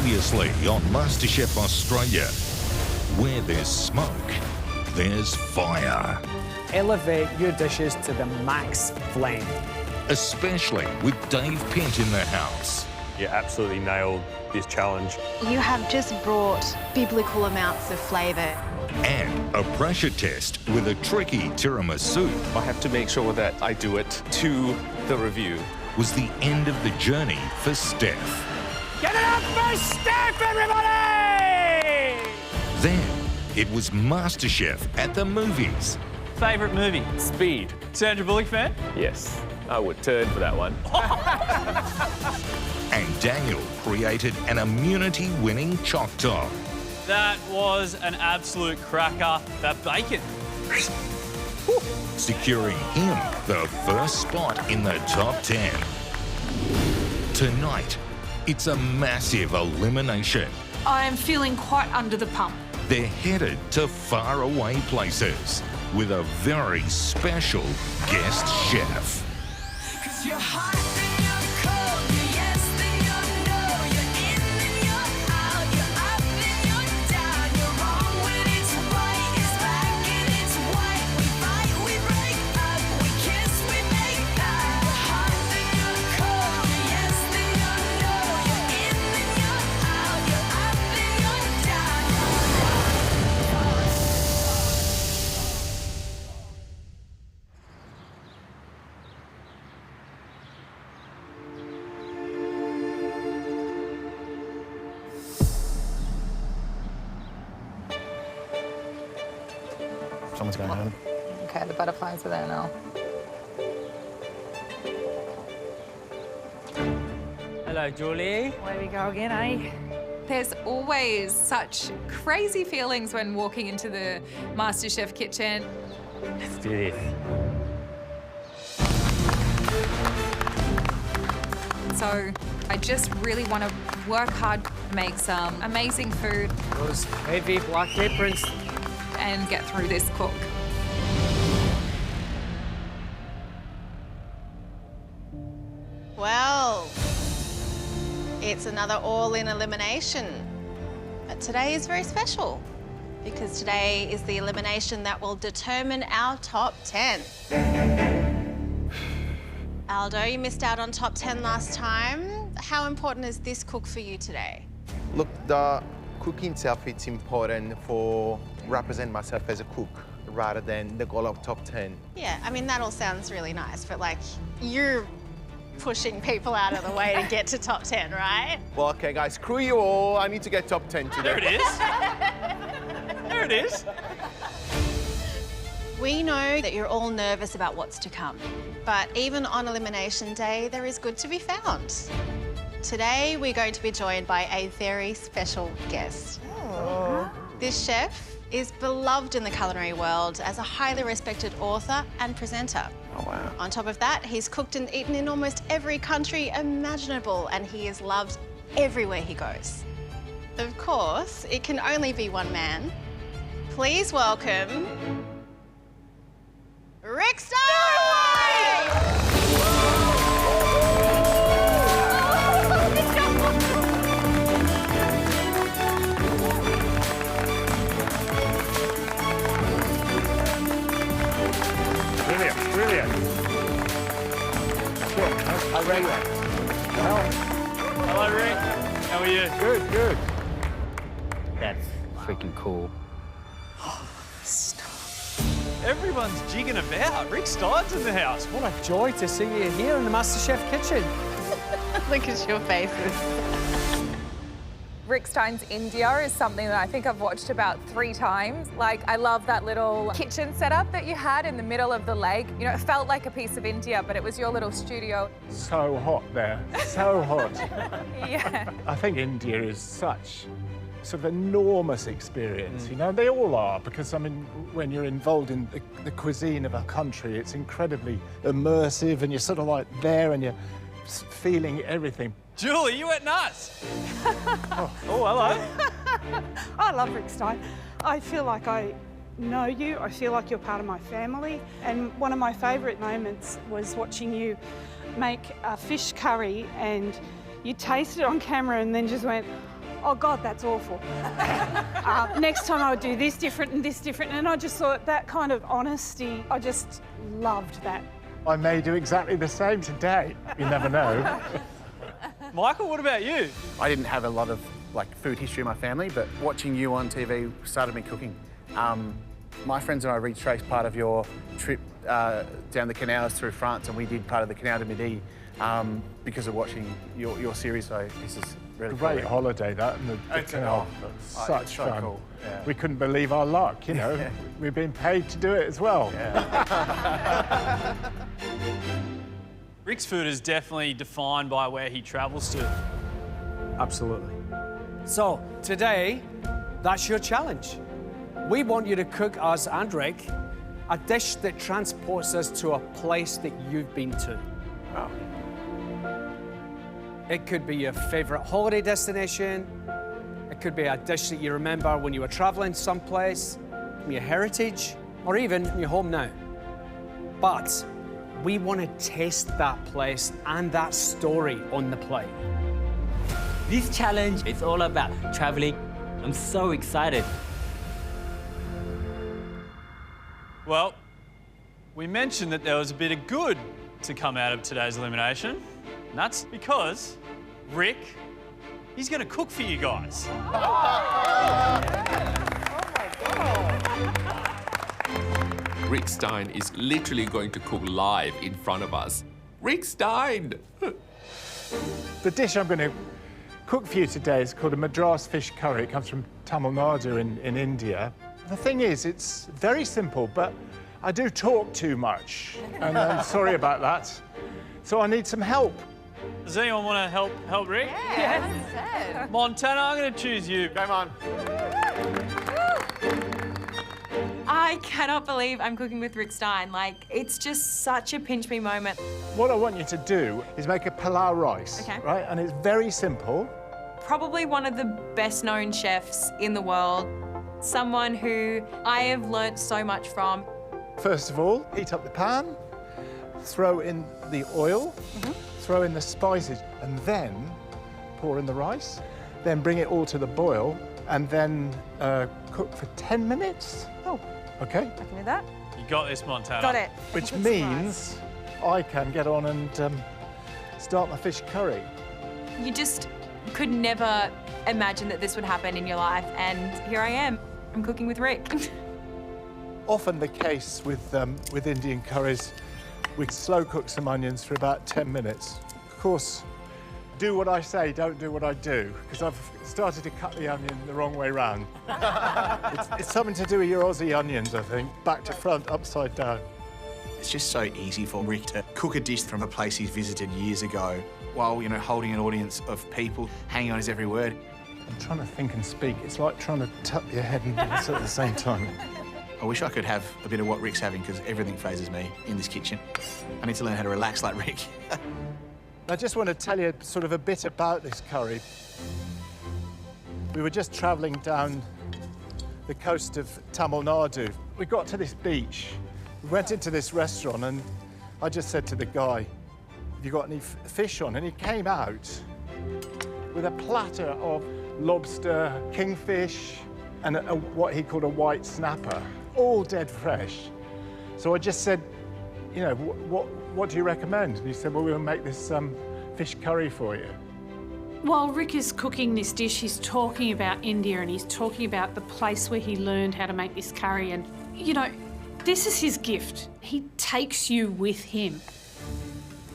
Previously on MasterChef Australia, where there's smoke, there's fire. Elevate your dishes to the max flame. Especially with Dave Pent in the house. You absolutely nailed this challenge. You have just brought biblical amounts of flavour. And a pressure test with a tricky tiramisu. I have to make sure that I do it to the review. Was the end of the journey for Steph. Get it up for Steph, everybody! Then it was MasterChef at the movies. Favourite movie? Speed. Sandra Bullock fan? Yes, I would turn for that one. And Daniel created an immunity-winning choc top. That was an absolute cracker. That bacon. Securing him the first spot in the top 10. Tonight, it's a massive elimination. I am feeling quite under the pump. They're headed to faraway places with a very special guest chef. Someone's going home. Okay, the butterflies are there now. Hello, Julie. There we go again, eh? There's always such crazy feelings when walking into the MasterChef kitchen. Let's do this. So I just really want to work hard, make some amazing food Those heavy black aprons. and get through this cook. Well, it's another all-in elimination. But today is very special because today is the elimination that will determine our top 10. Aldo, you missed out on top 10 last time. How important is this cook for you today? Look, the cooking itself, it's important for represent myself as a cook rather than the goal of top 10. Yeah, I mean, that all sounds really nice, but like, you're pushing people out of the way to get to top 10, right? Well, okay, guys, screw you all. I need to get top 10 today. There it is. There it is. We know that you're all nervous about what's to come, but even on Elimination Day, there is good to be found. Today, we're going to be joined by a very special guest. Oh. This chef is beloved in the culinary world as a highly respected author and presenter. Oh, wow. On top of that, he's cooked and eaten in almost every country imaginable, and he is loved everywhere he goes. Of course, it can only be one man. Please welcome Rick Stein! Brilliant, brilliant. I read that. Hello, Rick. How are you? Good, good. That's freaking cool. Everyone's jigging about. Rick Stein's in the house. What a joy to see you here in the MasterChef kitchen. Look at your faces. Rick Stein's India is something that I think I've watched about 3 times. Like, I love that little kitchen setup that you had in the middle of the lake. You know, it felt like a piece of India, but it was your little studio. So hot there, so hot. Yeah. I think India is such sort of enormous experience, you know, they all are, because, I mean, when you're involved in the cuisine of a country, it's incredibly immersive and you're sort of like there and you're feeling everything. Julie, you went nuts. Oh, hello. I love Rick Stein. I feel like I know you. I feel like you're part of my family. And one of my favourite moments was watching you make a fish curry and you tasted it on camera and then just went, oh God, that's awful. Next time I would do this different and this different. And I just thought that kind of honesty, I just loved that. I may do exactly the same today. You never know. Michael, what about you? I didn't have a lot of food history in my family, but watching you on TV started me cooking. My friends and I retraced part of your trip down the canals through France, and we did part of the Canal de Midi because of watching your series. So this is really Great cool. holiday, that, and the canal. Such so fun. cool. Yeah. We couldn't believe our luck, you know. Yeah. We've been paid to do it as well. Yeah. Rick's food is definitely defined by where he travels to. Absolutely. So, today, that's your challenge. We want you to cook us and Rick a dish that transports us to a place that you've been to. Wow. It could be your favourite holiday destination. It could be a dish that you remember when you were travelling someplace, from your heritage, or even your home now. But we want to taste that place and that story on the plate. This challenge is all about traveling. I'm so excited. Well, we mentioned that there was a bit of good to come out of today's elimination. And that's because Rick, he's going to cook for you guys. Rick Stein is literally going to cook live in front of us. Rick Stein! The dish I'm going to cook for you today is called a Madras fish curry. It comes from Tamil Nadu in India. The thing is, it's very simple, but I do talk too much, and I'm sorry about that. So I need some help. Does anyone want to help Rick? Yes. Montana, I'm going to choose you. Game on. I cannot believe I'm cooking with Rick Stein. It's just such a pinch me moment. What I want you to do is make a pilau rice, Okay. right? And it's very simple. Probably one of the best known chefs in the world. Someone who I have learnt so much from. First of all, heat up the pan, throw in the oil, throw in the spices, and then pour in the rice. Then bring it all to the boil, and then cook for 10 minutes. Oh, Okay? I can do that. You got this, Montana. Got it. Which That's means I can get on and start my fish curry. You just could never imagine that this would happen in your life, and here I am. I'm cooking with Rick. Often the case with Indian curries, we slow cook some onions for about 10 minutes. Of course, do what I say, don't do what I do, because I've started to cut the onion the wrong way round. It's something to do with your Aussie onions, I think. Back to front, upside down. It's just so easy for Rick to cook a dish from a place he's visited years ago while, holding an audience of people, hanging on his every word. I'm trying to think and speak. It's like trying to tuck your head and dance at the same time. I wish I could have a bit of what Rick's having because everything phases me in this kitchen. I need to learn how to relax like Rick. I just want to tell you sort of a bit about this curry. We were just travelling down the coast of Tamil Nadu. We got to this beach. We went into this restaurant and I just said to the guy, have you got any fish on? And he came out with a platter of lobster, kingfish, and what he called a white snapper, all dead fresh. So I just said, what do you recommend? And he said, well, we'll make this fish curry for you. While Rick is cooking this dish, he's talking about India and he's talking about the place where he learned how to make this curry. And, this is his gift. He takes you with him.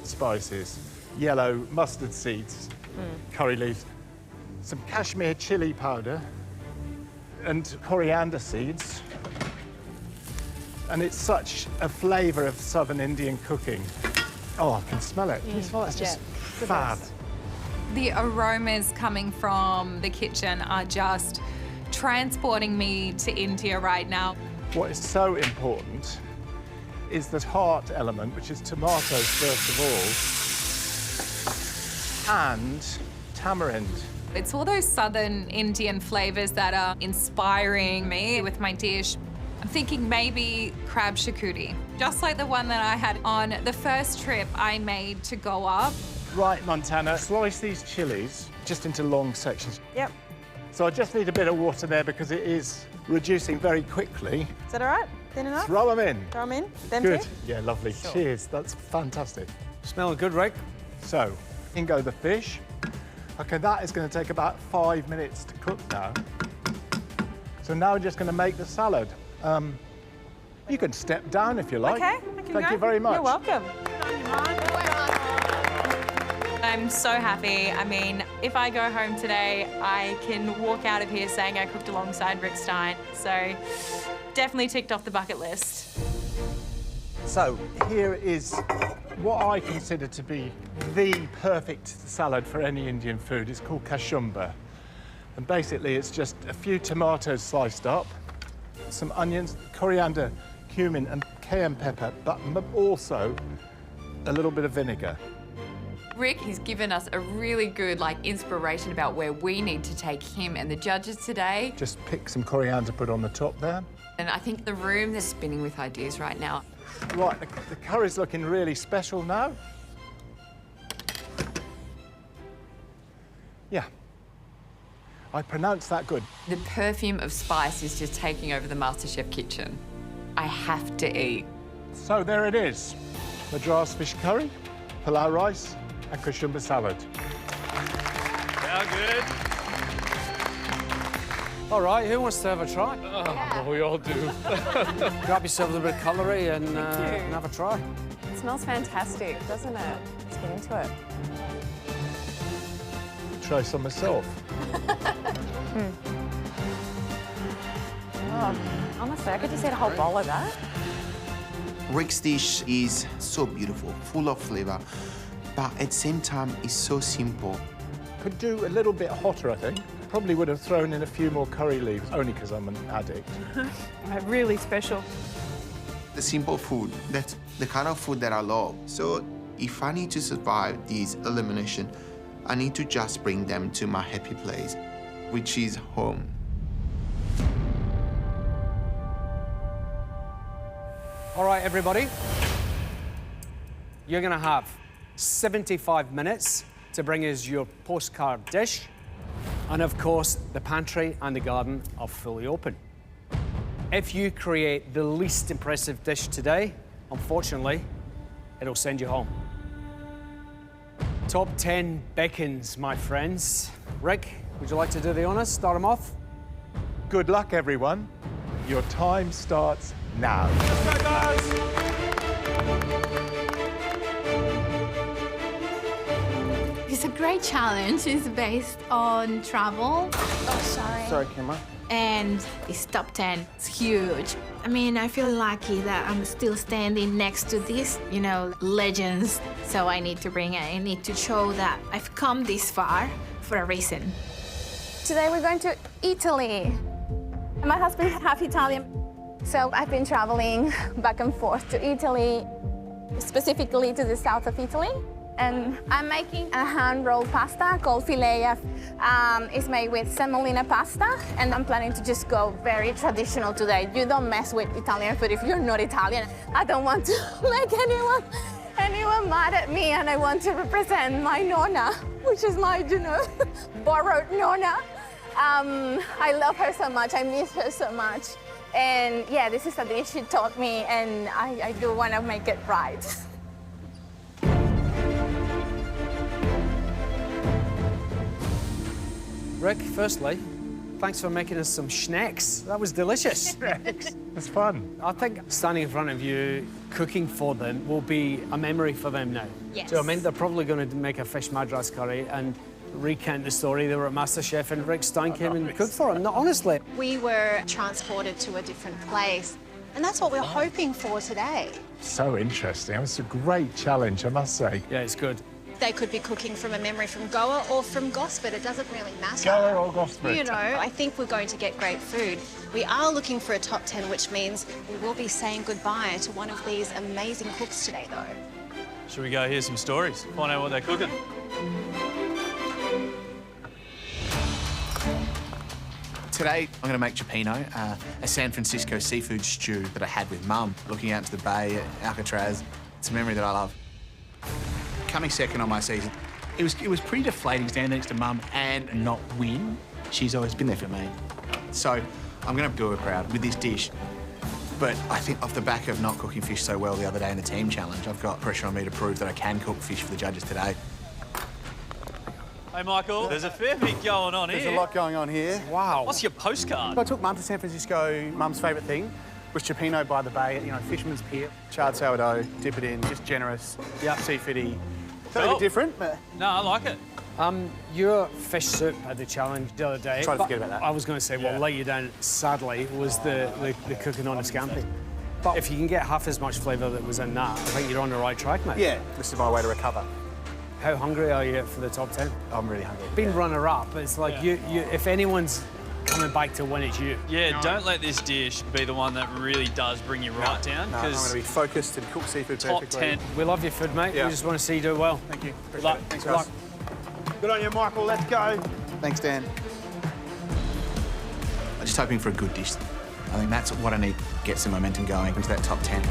Spices, yellow mustard seeds, curry leaves, some Kashmir chili powder, and coriander seeds. And it's such a flavour of southern Indian cooking. Oh, I can smell it. Can you smell it? It's just fab. The aromas coming from the kitchen are just transporting me to India right now. What is so important is the heart element, which is tomatoes first of all, and tamarind. It's all those southern Indian flavours that are inspiring me with my dish. I'm thinking maybe crab charcuterie, just like the one that I had on the first trip I made to go up. Right, Montana, slice these chilies just into long sections. Yep. So I just need a bit of water there because it is reducing very quickly. Is that all right? Thin enough? Throw them in. Throw them in? Them Good. too? Yeah, lovely. Sure. Cheers. That's fantastic. Smelling good, Rick. So, in go the fish. OK, that is going to take about 5 minutes to cook now. So now we're just going to make the salad. You can step down if you like. OK, I can Thank you very much. You're welcome. I'm so happy. I mean, if I go home today, I can walk out of here saying I cooked alongside Rick Stein. So definitely ticked off the bucket list. So here is what I consider to be the perfect salad for any Indian food. It's called kashumba. And basically it's just a few tomatoes sliced up, some onions, coriander, cumin and cayenne pepper, but also a little bit of vinegar. Rick has given us a really good inspiration about where we need to take him and the judges today. Just pick some coriander, put on the top there. And I think the room is spinning with ideas right now. Right, the curry's looking really special now. Yeah, I pronounced that good. The perfume of spice is just taking over the MasterChef kitchen. I have to eat. So there it is. Madras fish curry, pilau rice and kashumba salad. How good? All right, who wants to have a try? Oh, we all do. Grab yourself a little bit of cutlery and have a try. It smells fantastic, doesn't it? Let's get into it. Try some myself. Oh, honestly, I could just eat a whole bowl of that. Rick's dish is so beautiful, full of flavor, but at the same time, it's so simple. Could do a little bit hotter, I think. Probably would have thrown in a few more curry leaves, only because I'm an addict. Really special. The simple food, that's the kind of food that I love. So if I need to survive this elimination, I need to just bring them to my happy place, which is home. All right, everybody. You're going to have 75 minutes to bring us your postcard dish. And of course, the pantry and the garden are fully open. If you create the least impressive dish today, unfortunately, it'll send you home. Top 10 beckons, my friends. Rick, would you like to do the honors? Start them off. Good luck, everyone. Your time starts now. Let's go, guys! It's a great challenge. It's based on travel. Oh, sorry. Sorry, Kimra. And it's top 10. It's huge. I mean, I feel lucky that I'm still standing next to these, legends. So I need to show that I've come this far for a reason. Today we're going to Italy. My husband's half Italian, so I've been traveling back and forth to Italy, specifically to the south of Italy. And I'm making a hand-rolled pasta called filet. It's made with semolina pasta, and I'm planning to just go very traditional today. You don't mess with Italian food if you're not Italian. I don't want to make anyone mad at me, and I want to represent my nonna, which is my, borrowed nonna. I love her so much. I miss her so much. And yeah, this is a dish she taught me, and I do want to make it right. Rick, firstly, thanks for making us some snacks. That was delicious. Snacks? It's fun. I think standing in front of you, cooking for them, will be a memory for them now. Yes. So, I mean, they're probably going to make a fish madras curry and recount the story. They were at MasterChef and Rick Stein came and cooked for them. No, honestly. We were transported to a different place, and that's what we're hoping for today. So interesting. It was a great challenge, I must say. Yeah, it's good. They could be cooking from a memory from Goa or from Gosford. It doesn't really matter. Goa or Gosford. I think we're going to get great food. We are looking for a top 10, which means we will be saying goodbye to one of these amazing cooks today, though. Should we go hear some stories? Find out what they're cooking. Today, I'm going to make cioppino, a San Francisco seafood stew that I had with Mum, looking out to the bay at Alcatraz. It's a memory that I love. Coming second on my season, it was pretty deflating standing next to Mum and not win. She's always been there for me. So I'm going to do her proud with this dish. But I think off the back of not cooking fish so well the other day in the team challenge, I've got pressure on me to prove that I can cook fish for the judges today. Hey, Michael, there's a fair bit going on here. There's a lot going on here. Wow. What's your postcard? I took Mum to San Francisco. Mum's favourite thing was cioppino by the bay, you know, fisherman's pier. Charred sourdough, dip it in, just generous, seafoody. It's a bit different, but... No, I like it. Your fish soup at the challenge the other day. Try to forget about that. I was going to say, what let you down, sadly, was the cooking on a scampi. But if you can get half as much flavour that was in that, I think you're on the right track, mate. Yeah, this is my way to recover. How hungry are you for the top 10? I'm really hungry. Being runner-up, it's like you. If anyone's coming back to win, it's you. Yeah, don't let this dish be the one that really does bring you right down. No, I'm going to be focused and cook seafood perfectly. Top 10. We love your food, mate. Yeah. We just want to see you do well. Thank you. Good luck. Thanks, Good guys. luck. Good on you, Michael. Let's go. Thanks, Dan. I'm just hoping for a good dish. I think that's what I need to get some momentum going into that top 10.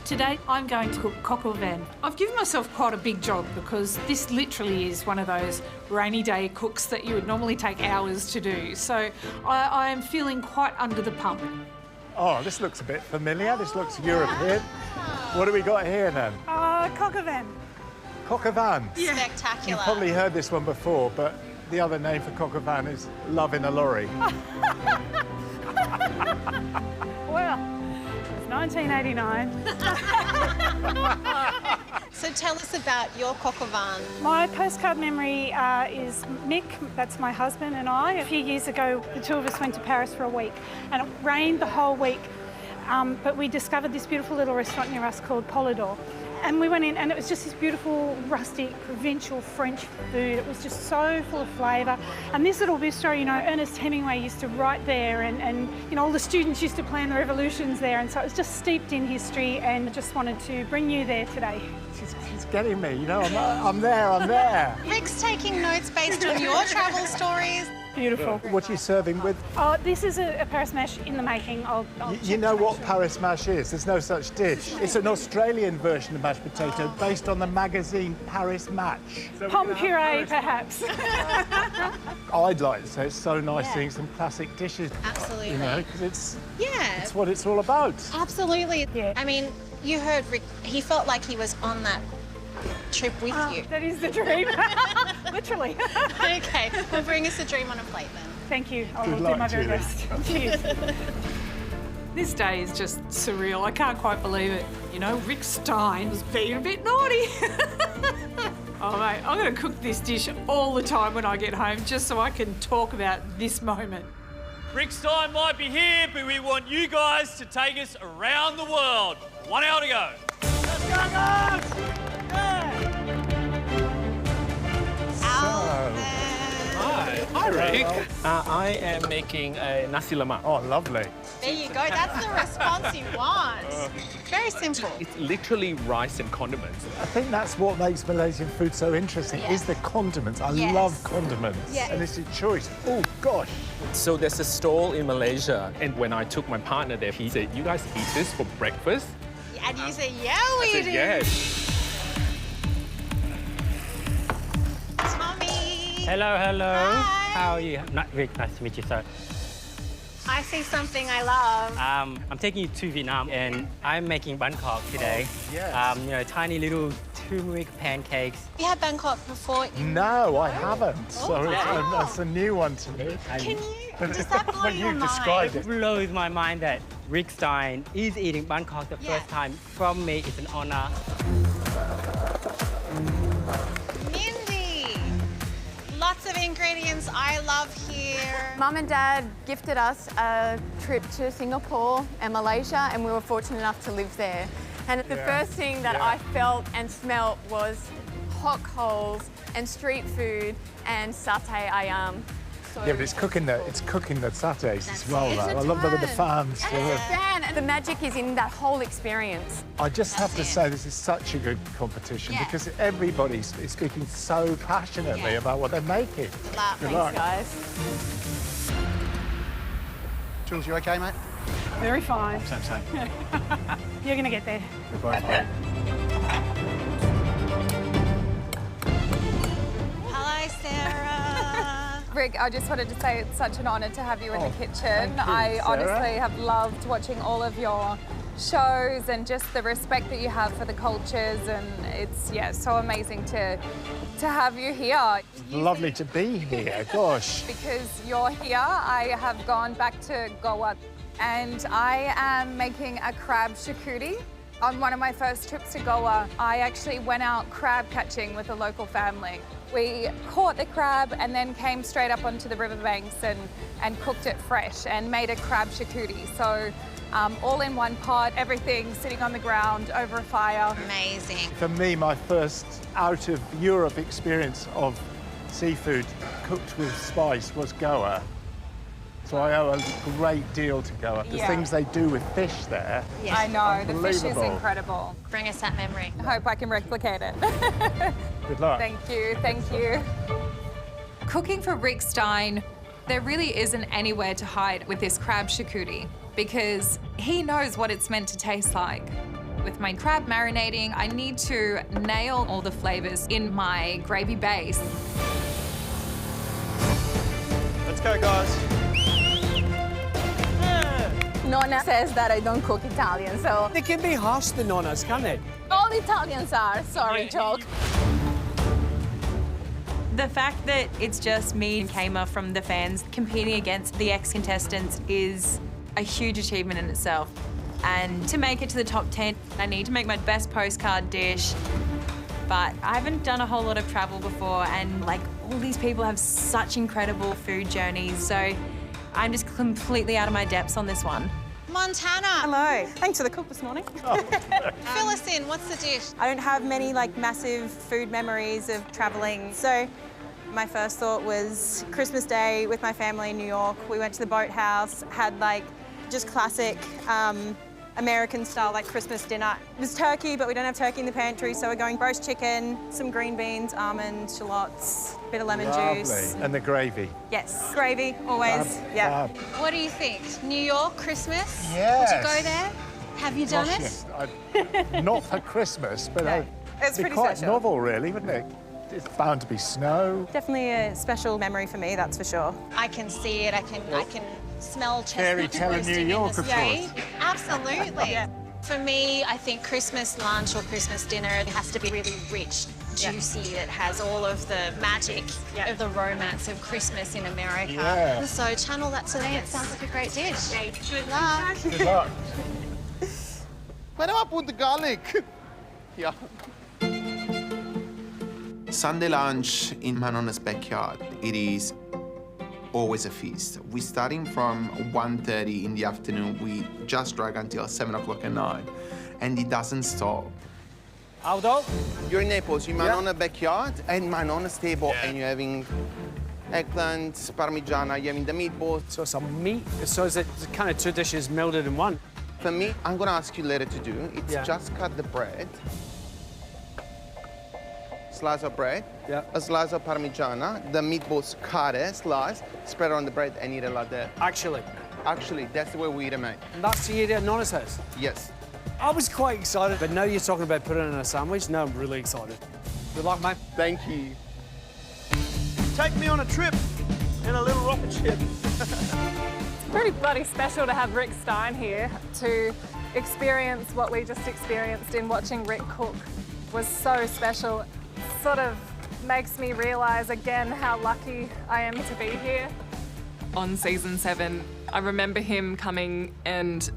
Today, I'm going to cook coq au vin. I've given myself quite a big job because this literally is one of those rainy day cooks that you would normally take hours to do. So I am feeling quite under the pump. Oh, this looks a bit familiar. This looks European. What do we got here then? Coq au vin. Coq au vin. Spectacular. You've probably heard this one before, but the other name for coq au vin is love in a lorry. Well, it's 1989. So tell us about your coq au vin. My postcard memory is Mick, that's my husband, and I. A few years ago, the two of us went to Paris for a week, and it rained the whole week. But we discovered this beautiful little restaurant near us called Polydor. And we went in, and it was just this beautiful, rustic, provincial French food. It was just so full of flavour. And this little bistro, you know, Ernest Hemingway used to write there, and you know, all the students used to plan the revolutions there. And so it was just steeped in history, and I just wanted to bring you there today. She's getting me, you know, I'm there. Rick's taking notes based on your travel stories. Beautiful. What are you serving with? Oh, this is a Paris mash in the making. You know what Paris mash is? There's no such dish. It's an Australian version of mashed potato based on the magazine Paris Match. Pomme puree, perhaps. I'd like to say it's so nice seeing some classic dishes. Absolutely. You know, because it's Yeah. what it's all about. Absolutely. Yeah. I mean, you heard Rick, he felt like he was on that trip with you. That is the dream. Literally. Okay, well, bring us a dream on a plate then. Thank you. I Good will do luck, my very Julie. best. Cheers. This day is just surreal. I can't quite believe it. You know, Rick Stein was being a bit naughty. Oh, mate, I'm going to cook this dish all the time when I get home just so I can talk about this moment. Rick Stein might be here, but we want you guys to take us around the world. 1 hour to go. Let's go, guys! Hi, Rick. I am making a nasi lemak. Oh, lovely. There you go, that's the response you want. Very simple. It's literally rice and condiments. I think that's what makes Malaysian food so interesting, is the condiments. I Yes. love condiments. Yes. And it's a choice. Oh, gosh. So there's a stall in Malaysia, and when I took my partner there, he said, "You guys eat this for breakfast?" And you say, yeah, we I said, do. "Yes." Tommy. Hello, hello. Hi. How are you? Rick, nice to meet you, sir. I see something I love. I'm taking you to Vietnam, and I'm making Bangkok today. yes. You know, tiny little turmeric pancakes. You had Bangkok before. No, I haven't. So Oh, wow. that's a new one to me. Can you, does that blow When your you mind? described it. It blows my mind that Rick Stein is eating Bangkok the first time from me. It's an honor. Mindy, lots of ingredients I love here. Mum and Dad gifted us a trip to Singapore and Malaysia, and we were fortunate enough to live there. And the first thing that I felt and smelt was hot coals and street food and satay ayam. Yeah, but it's cooking the satays as well, though. I love them with the fans. And the magic is in that whole experience. I just have to say this is such a good competition because everybody is speaking so passionately about what they're making. Good luck. Guys. Jules, you okay, mate? Very fine. Same. You're going to get there. Goodbye. Hello, Sarah. Rick, I just wanted to say it's such an honour to have you in the kitchen. thank you, I Sarah. honestly have loved watching all of your shows and just the respect that you have for the cultures, and it's so amazing to have you here. Lovely to be here, gosh. Because you're here, I have gone back to Goa and I am making a crab charcuterie. On one of my first trips to Goa, I actually went out crab catching with a local family. We caught the crab and then came straight up onto the riverbanks and cooked it fresh and made a crab charcuterie. So all in one pot, everything sitting on the ground over a fire. Amazing. For me, my first out of Europe experience of seafood cooked with spice was Goa. So I owe a great deal to Goa. The things they do with fish there. I know, the fish is incredible. Bring us that memory. I hope I can replicate it. Good luck. Thank you. Cooking for Rick Stein, there really isn't anywhere to hide with this crab charcuterie because he knows what it's meant to taste like. With my crab marinating, I need to nail all the flavours in my gravy base. Let's go, guys. Nonna says that I don't cook Italian, so... They can be harsh, the nonnas, can't they? All Italians are. Sorry, joke. The fact that it's just me and Kama from the fans competing against the ex-contestants is a huge achievement in itself. And to make it to the top 10, I need to make my best postcard dish. But I haven't done a whole lot of travel before, and like all these people have such incredible food journeys, so I'm just completely out of my depths on this one. Montana. Hello. Thanks for the cook this morning. Fill us in. What's the dish? I don't have many massive food memories of traveling, so my first thought was Christmas Day with my family in New York. We went to the boathouse, had just classic American style Christmas dinner. It was turkey, but we don't have turkey in the pantry, so we're going roast chicken, some green beans, almonds, shallots, a bit of lemon juice. And the gravy. Yes, gravy, always. Yeah. What do you think? New York, Christmas? Yes. Would you go there? Have you done it? Not for Christmas, but It's it'd be pretty quite special. novel, really, wouldn't it? It's bound to be snow. Definitely a special memory for me, that's for sure. I can see it. I can smell Fairy chestnuts tale in roasting New in York, the of street. course. Absolutely. For me, I think Christmas lunch or Christmas dinner has to be really rich, juicy. It has all of the magic of the romance of Christmas in America. Yeah. So channel that today. It sounds like a great dish. Good luck. Good luck. Where do I put the garlic? Yeah. Sunday lunch in my nonna's backyard, it is always a feast. We're starting from 1:30 in the afternoon. We just drag until 7 o'clock at night, and it doesn't stop. Aldo? You're in Naples, you're in my nonna's backyard and my nonna's table, and you're having eggplant, parmigiana, you're having the meatballs. So it's a meat, so is it kind of two dishes melded in one? For me, I'm gonna ask you later to do, it's just cut the bread, slice of bread, a slice of parmigiana, the meatballs cut it, slice, spread it on the bread and eat it like that. Actually, that's the way we eat it, mate. And that's the idea at Nonna's house? Yes. I was quite excited, but now you're talking about putting it in a sandwich. Now I'm really excited. Good luck, mate. Thank you. Take me on a trip in a little rocket ship. It's pretty bloody special to have Rick Stein here to experience what we just experienced in watching Rick cook. Was so special. Sort of makes me realise again how lucky I am to be here. On season 7, I remember him coming, and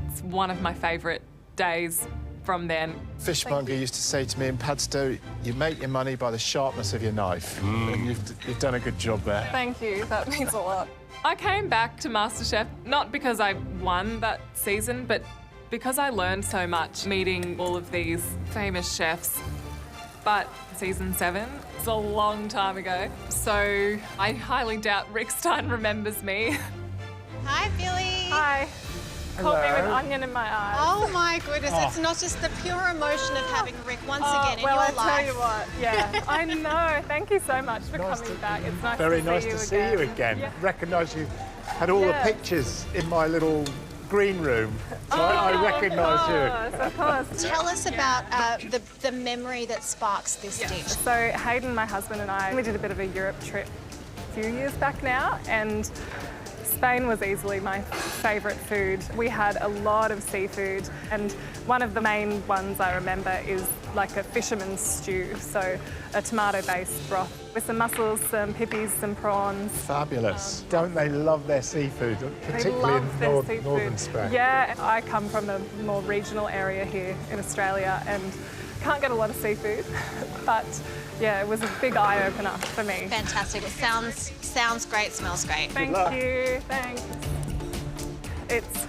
it's one of my favourite days from then. Fishmonger used to say to me in Padstow, you make your money by the sharpness of your knife. And you've done a good job there. Thank you, that means a lot. I came back to MasterChef not because I won that season, but because I learned so much meeting all of these famous chefs. but season 7, it's a long time ago. So I highly doubt Rick Stein remembers me. Hi, Billy. Hi. Caught me with onion in my eyes. Oh my goodness, it's not just the pure emotion of having Rick once again in your life. Well, I tell you what, yeah, I know. Thank you so much for coming back. It's nice Very to nice see you to see again. you again. Yeah. Recognise you had all the pictures in my little green room, so I recognise you. Of course. Tell us about the memory that sparks this dish. So Hayden, my husband, and I, we did a bit of a Europe trip a few years back now, and Spain was easily my favourite food. We had a lot of seafood, and one of the main ones I remember is like a fisherman's stew, so a tomato-based broth with some mussels, some pippies, some prawns. Fabulous. Don't they love their seafood, particularly in northern Spain? Yeah, I come from a more regional area here in Australia and can't get a lot of seafood, but yeah, it was a big eye-opener for me. Fantastic. It sounds great, smells great. Thank you, thanks. It's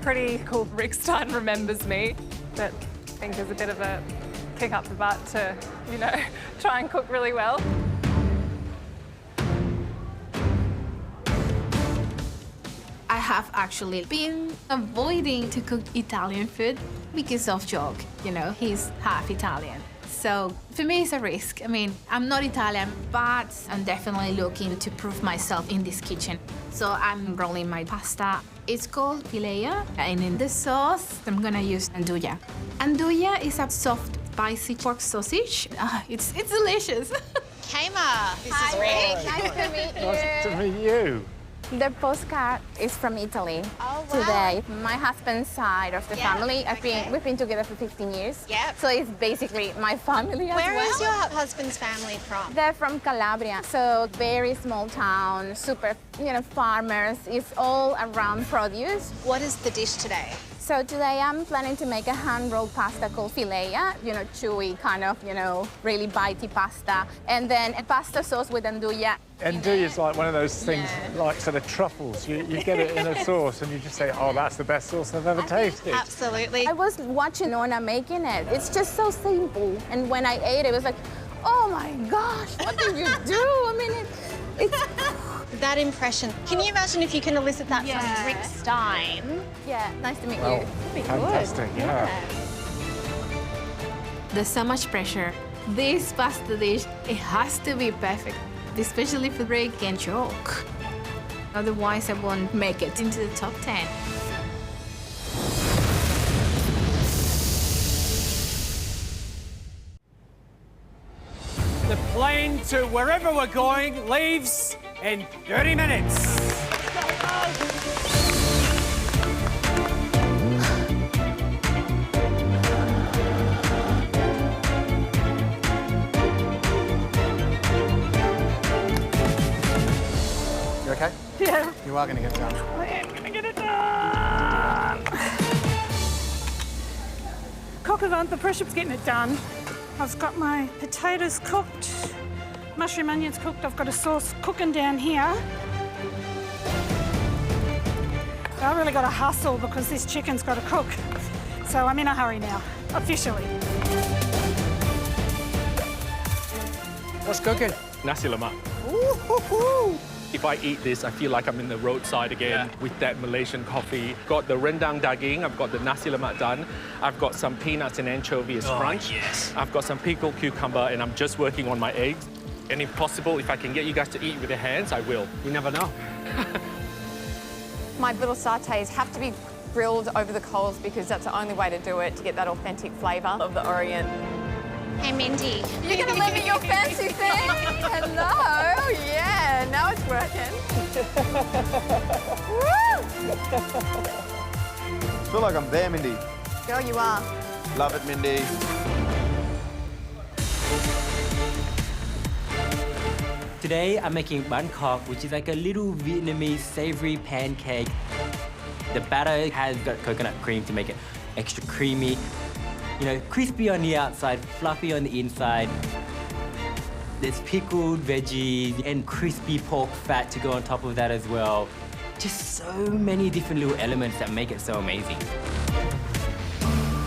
pretty cool. Rick Stein remembers me. But I think there's a bit of a kick up the butt to, you know, try and cook really well. I have actually been avoiding to cook Italian food because of Jock. You know, he's half Italian. So for me, it's a risk. I mean, I'm not Italian, but I'm definitely looking to prove myself in this kitchen. So I'm rolling my pasta. It's called filea, and in the sauce, I'm gonna use andouille. Andouille is a soft, spicy pork sausage. It's delicious. Kama, this is Rick. Nice to meet you. Nice to meet you. The postcard is from Italy today. My husband's side of the family, we've been together for 15 years. Yep. So it's basically my family as well. Where is your husband's family from? They're from Calabria, so very small town, super, you know, farmers. It's all around produce. What is the dish today? So today I'm planning to make a hand-rolled pasta called filea, you know, chewy kind of, you know, really bitey pasta. And then a pasta sauce with andouille. Andouille is like one of those things, like sort of truffles. You get it in a sauce and you just say, oh, that's the best sauce I've ever tasted. Absolutely. I was watching Nonna making it. It's just so simple. And when I ate it, it was like, oh my gosh, what did you do? I mean, it's... That impression. Can you imagine if you can elicit that from Rick Stein? Yeah, nice to meet you. That'd be fantastic, yeah. There's so much pressure. This pasta dish, it has to be perfect, especially for Rick and Jock. Otherwise, I won't make it into the top 10. The plane to wherever we're going leaves in 30 minutes. You okay? Yeah. You are going to get it done. I am going to get it done. Coq au vin, the pressure was getting it done. I've got my potatoes cooked, mushroom onions cooked. I've got a sauce cooking down here. I really got to hustle because this chicken's got to cook. So I'm in a hurry now, officially. What's cooking? Nasi lemak. Ooh. If I eat this, I feel like I'm in the roadside again with that Malaysian coffee. Got the rendang daging, I've got the nasi lemak done. I've got some peanuts and anchovies crunch. Yes. I've got some pickled cucumber and I'm just working on my eggs. And if possible, if I can get you guys to eat with your hands, I will. You never know. My little sautés have to be grilled over the coals because that's the only way to do it to get that authentic flavour of the Orient. Hey, Mindy. You're going to let me your fancy thing? Hello. Yeah, now it's working. I feel like I'm there, Mindy. Girl, you are. Love it, Mindy. Today I'm making bun coq, which is like a little Vietnamese savory pancake. The batter has got coconut cream to make it extra creamy. You know, crispy on the outside, fluffy on the inside. There's pickled veggies and crispy pork fat to go on top of that as well. Just so many different little elements that make it so amazing.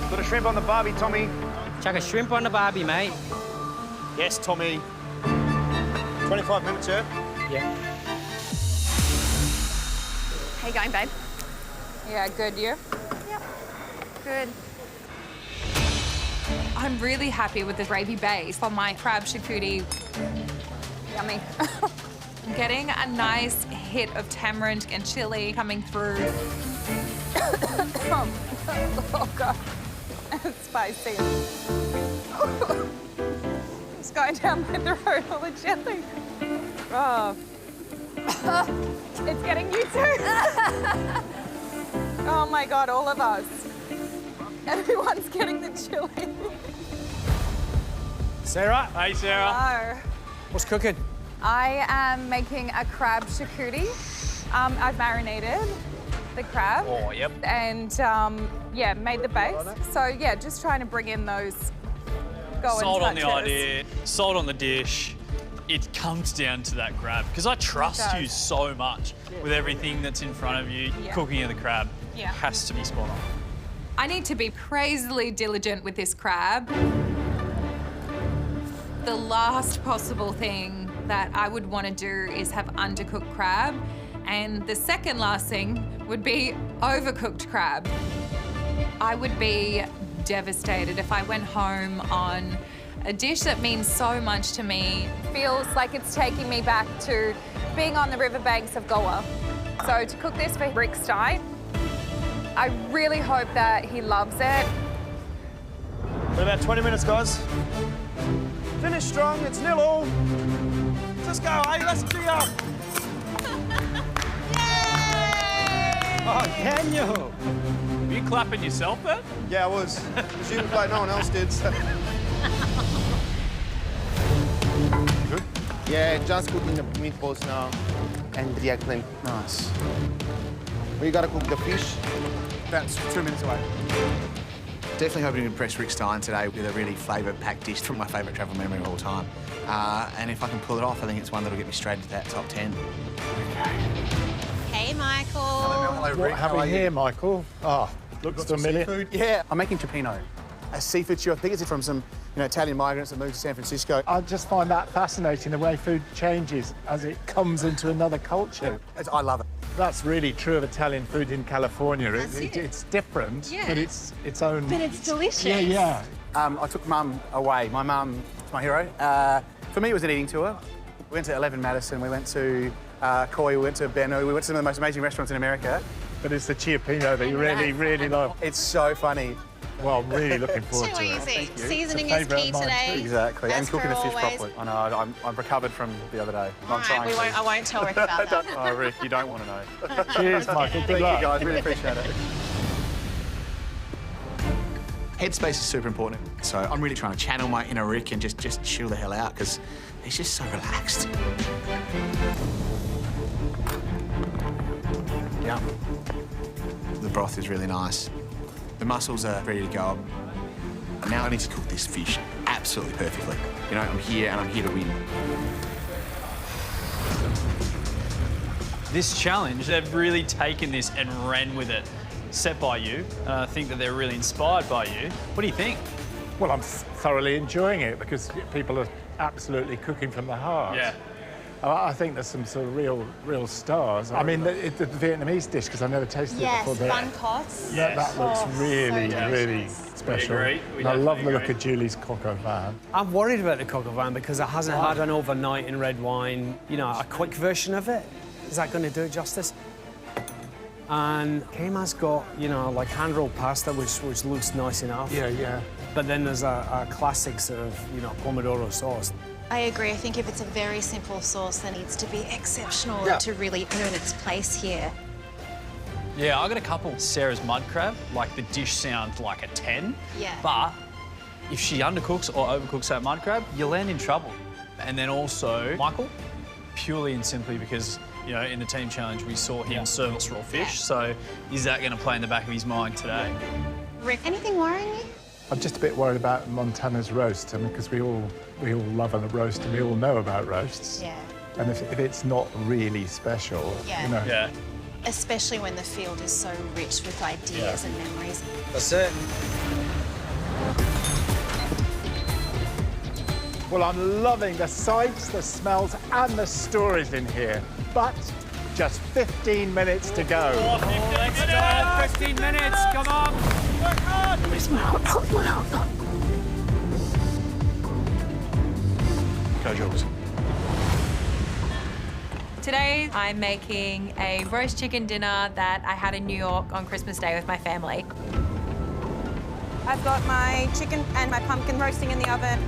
Put a shrimp on the barbie, Tommy. Chuck a shrimp on the barbie, mate. Yes, Tommy. 25 minutes, yeah? Yeah. How you going, babe? Yeah, good, you? Yep. Good. I'm really happy with the gravy base for my crab charcuterie. Yummy. I'm getting a nice hit of tamarind and chili coming through. Oh, God. It's spicy. It's going down my throat, all the chili. Oh. It's getting you too. Oh, my God, all of us. Everyone's getting the chili. Sarah? Hey, Sarah. Hello. What's cooking? I am making a crab charcuterie. I've marinated the crab. Oh, yep. And, yeah, made the base. So, yeah, just trying to bring in those Sold on the idea, sold on the dish. It comes down to that crab, because I trust you so much with everything that's in front of you. Yeah. Cooking of the crab Yeah. has to be spot on. I need to be crazily diligent with this crab. The last possible thing that I would want to do is have undercooked crab. And the second last thing would be overcooked crab. I would be devastated if I went home on a dish that means so much to me. Feels like it's taking me back to being on the riverbanks of Goa. So to cook this for Rick Stein, I really hope that he loves it. Got about 20 minutes, guys. Finish strong, it's 0-0. Let's go, hey, let's do up. Oh, Daniel! Were you clapping yourself then? Yeah, I was. She looked like no one else did, so. Good? Yeah, just cooking the meatballs now and the eggplant. Nice. We gotta cook the fish. That's 2 minutes away. Definitely hoping to impress Rick Stein today with a really flavour-packed dish from my favourite travel memory of all time. And if I can pull it off, I think it's one that'll get me straight into that top 10. Hey, Michael. Hello, What Rick. have How we are here, you? Michael? Oh, looks familiar. Seafood? Yeah, I'm making cioppino, a seafood stew. I think it's from some Italian migrants that moved to San Francisco. I just find that fascinating, the way food changes as it comes into another culture. I love it. That's really true of Italian food in California. It's different, Yeah. but it's its own... But it's delicious. Yeah, yeah. I took Mum away. My mum is my hero. For me, it was an eating tour. We went to 11 Madison, we went to Koi, we went to Benu, we went to some of the most amazing restaurants in America. But it's the cioppino that you really love. It's so funny. Well, I'm really looking forward Too to it. easy. It's a Seasoning is favourite key of mine today. too. Exactly, As and cooking the per fish always. properly. I know, I'm recovered from the other day. All I'm right, trying to. I won't tell Rick about that. Oh, Rick, you don't want to know. Cheers, Michael. Good Thank luck. you, guys. Really appreciate it. Headspace is super important. So I'm really trying to channel my inner Rick and just chill the hell out because he's just so relaxed. Yeah. The broth is really nice. The mussels are ready to go. And now I need to cook this fish absolutely perfectly. You know, I'm here and I'm here to win. This challenge, they've really taken this and ran with it. Set by you. I think that they're really inspired by you. What do you think? Well, I'm thoroughly enjoying it because people are absolutely cooking from the heart. Yeah. I think there's some sort of real stars. I mean, the Vietnamese dish, because I've never tasted it before. Bun cots. That looks really, so really special. agree. We And I love the definitely look of Julie's coq au vin. I'm worried about the coq au vin because it hasn't had an overnight in red wine, you know, a quick version of it. Is that going to do it justice? And Kema's got, you know, like hand-rolled pasta, which looks nice enough. Yeah, yeah. But then there's a classic sort of, you know, pomodoro sauce. I agree. I think if it's a very simple sauce, that needs to be exceptional to really earn its place here. Yeah, I got a couple. Sarah's mud crab, like the dish sounds like a 10. Yeah. But if she undercooks or overcooks that mud crab, you land in trouble. And then also, Michael, purely and simply because, you know, in the team challenge, we saw him serve us raw fish. So is that going to play in the back of his mind today? Rick, anything worrying you? I'm just a bit worried about Montana's roast, I mean, because we all love a roast and we all know about roasts. Yeah. And if it's not really special, you know. Yeah. Especially when the field is so rich with ideas and memories. That's it. Well, I'm loving the sights, the smells, and the stories in here. But just 15 minutes to go. Let's go. 15 minutes. Come on. Work hard. Where's my hot pot? My hot pot. Go, Jules. Today, I'm making a roast chicken dinner that I had in New York on Christmas Day with my family. I've got my chicken and my pumpkin roasting in the oven.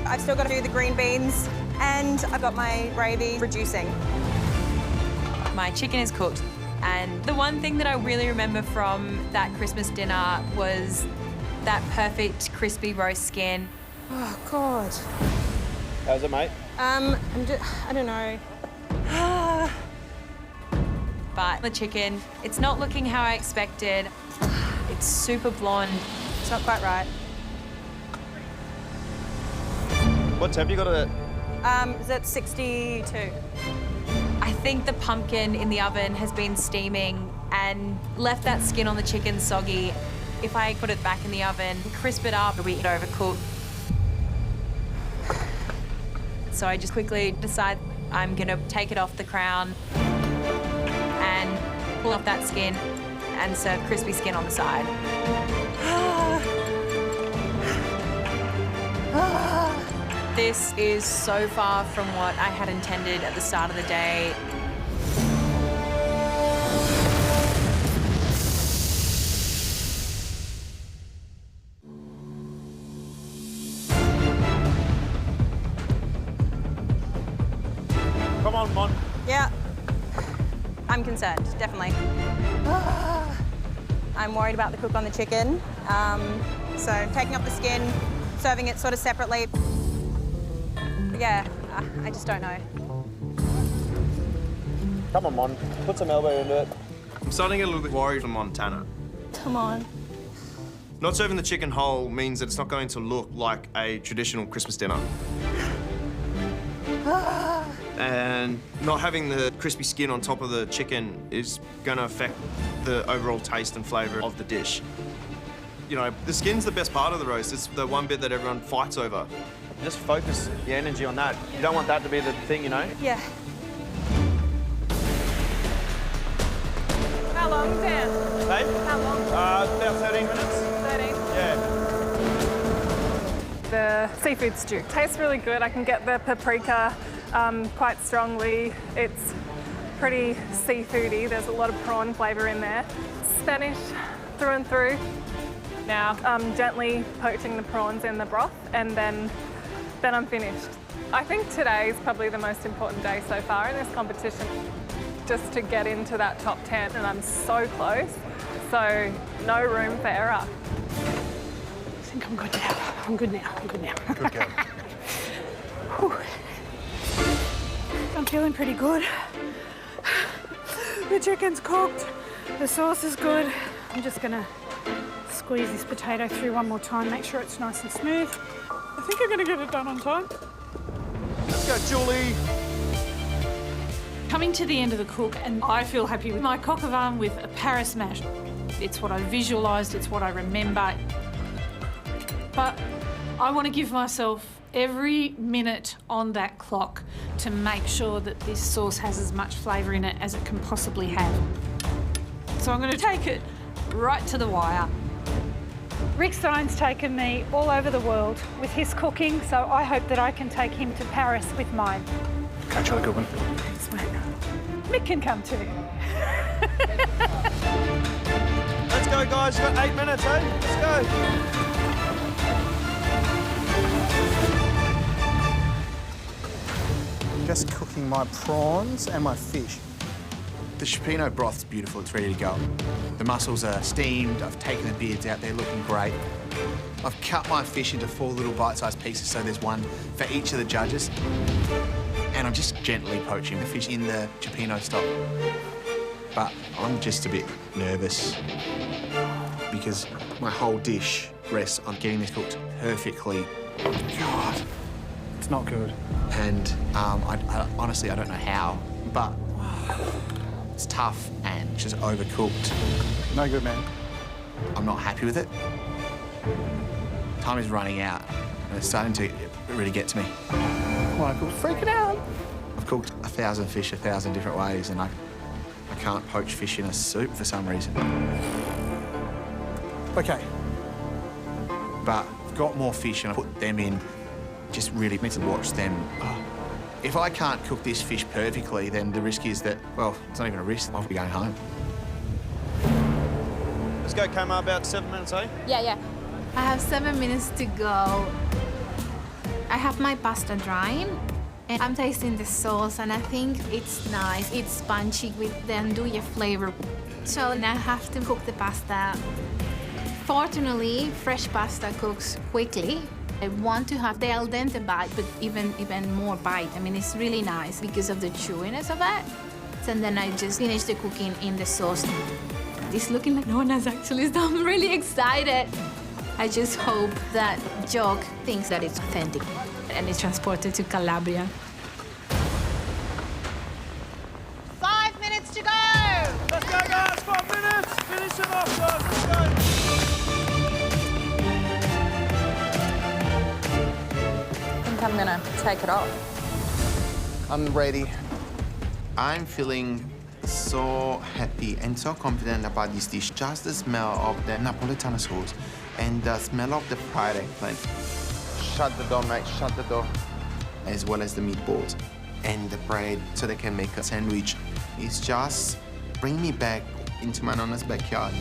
I've still got to do the green beans, and I've got my gravy reducing. My chicken is cooked, and the one thing that I really remember from that Christmas dinner was that perfect crispy roast skin. Oh, God. How's it, mate? I don't know. But the chicken, it's not looking how I expected. It's super blonde. It's not quite right. What temp you got it at? Is it 62? I think the pumpkin in the oven has been steaming and left that skin on the chicken soggy. If I put it back in the oven, crisp it up, it'll be overcooked. So I just quickly decide I'm gonna take it off the crown and pull off that skin and serve crispy skin on the side. This is so far from what I had intended at the start of the day. Come on, Mon. Yeah. I'm concerned, definitely. I'm worried about the cook on the chicken. So taking off the skin, serving it sort of separately. Yeah, I just don't know. Come on, Mon. Put some elbow into it. I'm starting to get a little bit worried for Montana. Come on. Not serving the chicken whole means that it's not going to look like a traditional Christmas dinner. And not having the crispy skin on top of the chicken is going to affect the overall taste and flavour of the dish. You know, the skin's the best part of the roast. It's the one bit that everyone fights over. Just focus your energy on that. You don't want that to be the thing, you know? Yeah. How long, Dan? Hey? How long? About 13 minutes. 13? Yeah. The seafood stew tastes really good. I can get the paprika quite strongly. It's pretty seafoody. There's a lot of prawn flavour in there. Spanish through and through. Now I'm gently poaching the prawns in the broth, and then I'm finished. I think today is probably the most important day so far in this competition, just to get into that top 10, and I'm so close, so no room for error. I think I'm good now. I'm good now. I'm good now. Good girl. I'm feeling pretty good. The chicken's cooked. The sauce is good. I'm just gonna squeeze this potato through one more time, make sure it's nice and smooth. I think I'm gonna get it done on time. Let's go, Julie. Coming to the end of the cook, and I feel happy with my coq au vin with a Paris mash. It's what I visualised, it's what I remember. But I want to give myself every minute on that clock to make sure that this sauce has as much flavour in it as it can possibly have. So I'm going to take it right to the wire. Rick Stein's taken me all over the world with his cooking, so I hope that I can take him to Paris with mine. Catch you on a good one. Thanks, mate. Mick can come too. Let's go, guys. You've got 8 minutes, eh? Let's go. Just cooking my prawns and my fish. The chipino broth's beautiful, it's ready to go. The mussels are steamed, I've taken the beards out, they're looking great. I've cut my fish into 4 little bite-sized pieces, so there's one for each of the judges. And I'm just gently poaching the fish in the chipino stock. But I'm just a bit nervous because my whole dish rests on getting this cooked perfectly. God. It's not good. And honestly, I don't know how, but it's tough and just overcooked. No good, man. I'm not happy with it. Time is running out, and And it's starting to really get to me. Michael's freaking out. I've cooked 1,000 fish 1,000 different ways, and I can't poach fish in a soup for some reason. Okay. But I've got more fish and I put them in. Just really need to watch them. Oh. If I can't cook this fish perfectly, then the risk is that, well, it's not even a risk. I'll be going home. Let's go, Kama, about 7 minutes, eh? Yeah. I have 7 minutes to go. I have my pasta drying, and I'm tasting the sauce, and I think it's nice. It's spongy with the andouille flavor. So now I have to cook the pasta. Fortunately, fresh pasta cooks quickly. I want to have the al dente bite, but even more bite. I mean, it's really nice because of the chewiness of it. And then I just finish the cooking in the sauce. It's looking like no one has actually done. I'm really excited. I just hope that Jock thinks that it's authentic and it's transported to Calabria. 5 minutes to go! Let's go, guys, 5 minutes! Finish it off, guys, let's go! I think I'm gonna take it off. I'm ready. I'm feeling so happy and so confident about this dish. Just the smell of the Napolitana sauce and the smell of the fried eggplant. Shut the door, mate, shut the door. As well as the meatballs and the bread so they can make a sandwich. It's just bring me back into my nonna's backyard.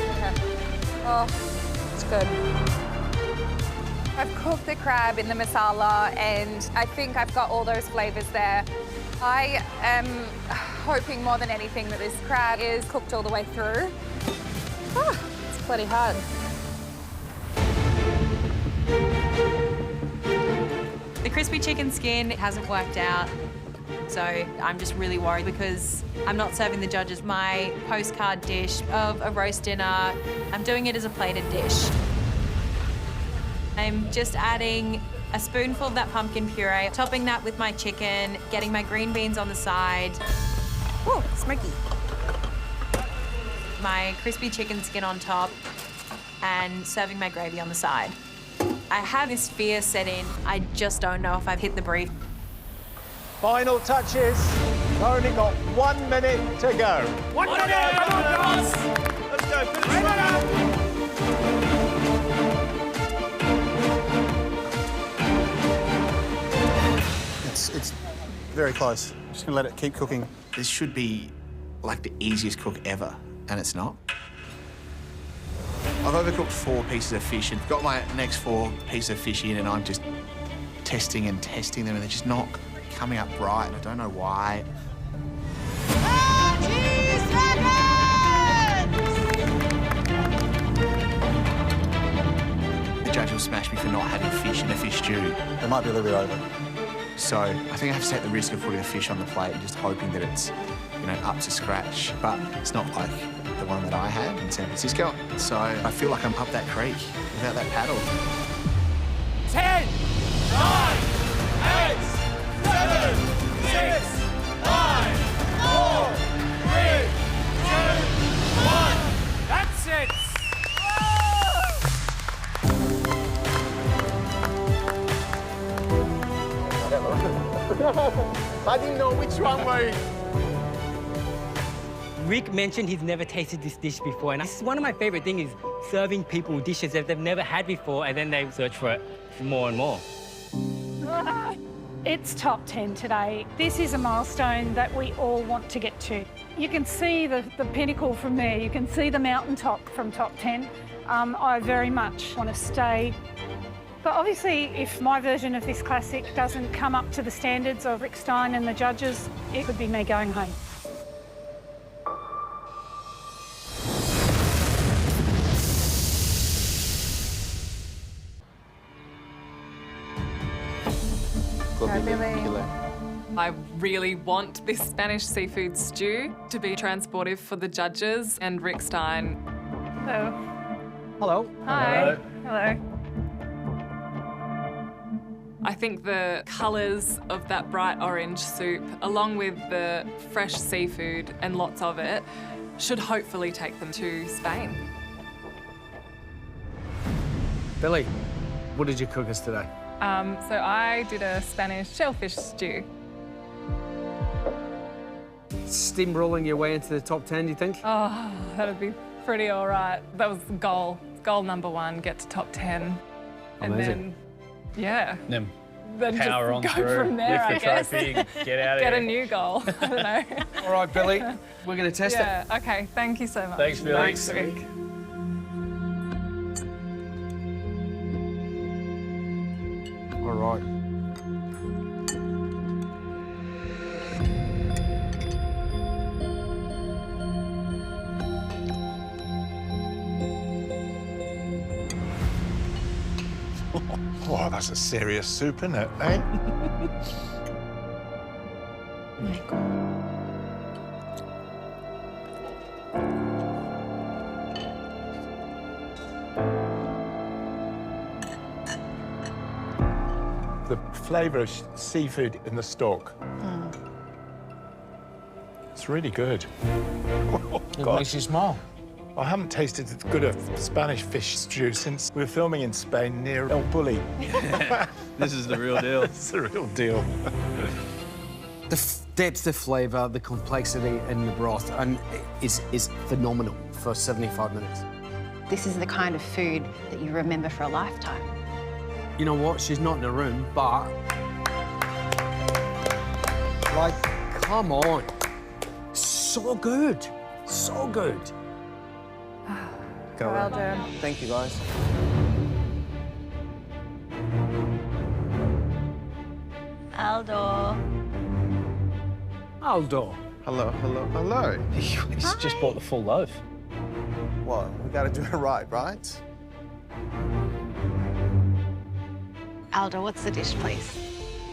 Okay. Oh, it's good. I've cooked the crab in the masala and I think I've got all those flavours there. I am hoping more than anything that this crab is cooked all the way through. It's bloody hard. The crispy chicken skin hasn't worked out, so I'm just really worried because I'm not serving the judges my postcard dish of a roast dinner. I'm doing it as a plated dish. I'm just adding a spoonful of that pumpkin puree, topping that with my chicken, getting my green beans on the side. Ooh, smoky. My crispy chicken skin on top and serving my gravy on the side. I have this fear set in. I just don't know if I've hit the brief. Final touches. Only got 1 minute to go. 1 minute! Come on, guys! Let's go, finish it up! It's very close. I'm just gonna let it keep cooking. This should be like the easiest cook ever, and it's not. I've overcooked 4 pieces of fish and got my next 4 pieces of fish in, and I'm just testing and testing them, and they're just not coming up right, and I don't know why. The judge will smash me for not having fish in a fish stew. It might be a little bit over. So I think I have to take the risk of putting the fish on the plate and just hoping that it's, you know, up to scratch. But it's not like the one that I had in San Francisco. So I feel like I'm up that creek without that paddle. 10, 9, 8, 7, 6, 5, 4, 3, 2, 1. That's it. I didn't know which one way. Rick mentioned he's never tasted this dish before, and this is one of my favorite things, is serving people dishes that they've never had before, and then they search for it more and more. It's top 10 today. This is a milestone that we all want to get to. You can see the pinnacle from there. You can see the mountaintop from top 10. I very much want to stay. But obviously, if my version of this classic doesn't come up to the standards of Rick Stein and the judges, it could be me going home. I really want this Spanish seafood stew to be transportive for the judges and Rick Stein. Hello. Hello. Hi. Hello. I think the colours of that bright orange soup, along with the fresh seafood and lots of it, should hopefully take them to Spain. Billy, what did you cook us today? So I did a Spanish shellfish stew. Steamrolling your way into the top 10, do you think? Oh, that'd be pretty all right. That was the goal. Goal number 1, get to top 10. And Amazing. then, yeah. Then Then power just on go through, from there, lift the I guess. trophy, get out of Get here. a new goal. I don't know. All right, Billy, we're going to test Yeah, okay. Thank you so much. Thanks, Billy. Thanks, Rick. All right. Oh, that's a serious soup, isn't it, eh? The flavour of seafood in the stock. It's really good. Oh, It God. makes you smile. I haven't tasted as good a Spanish fish stew since we were filming in Spain near El Bulli. This is the real deal. It's the real deal. The depth of flavour, the complexity in the broth, and is phenomenal for 75 minutes. This is the kind of food that you remember for a lifetime. You know what? She's not in the room, but... Like, come on. So good. So good. Go Well on. done. Thank you, guys. Aldo. Aldo. Hello, hello, hello. He's just bought the full loaf. Well, we got to do it right? Aldo, what's the dish, please?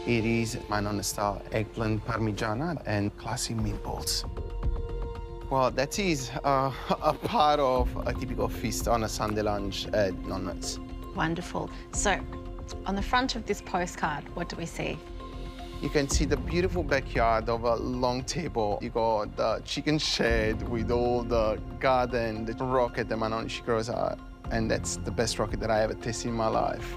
It is my non-style eggplant parmigiana and classic meatballs. Well, that is a part of a typical feast on a Sunday lunch at Nonnuts. Wonderful. So, on the front of this postcard, what do we see? You can see the beautiful backyard of a long table. You got the chicken shed with all the garden, the rocket that my nonny grows out. And that's the best rocket that I ever tasted in my life.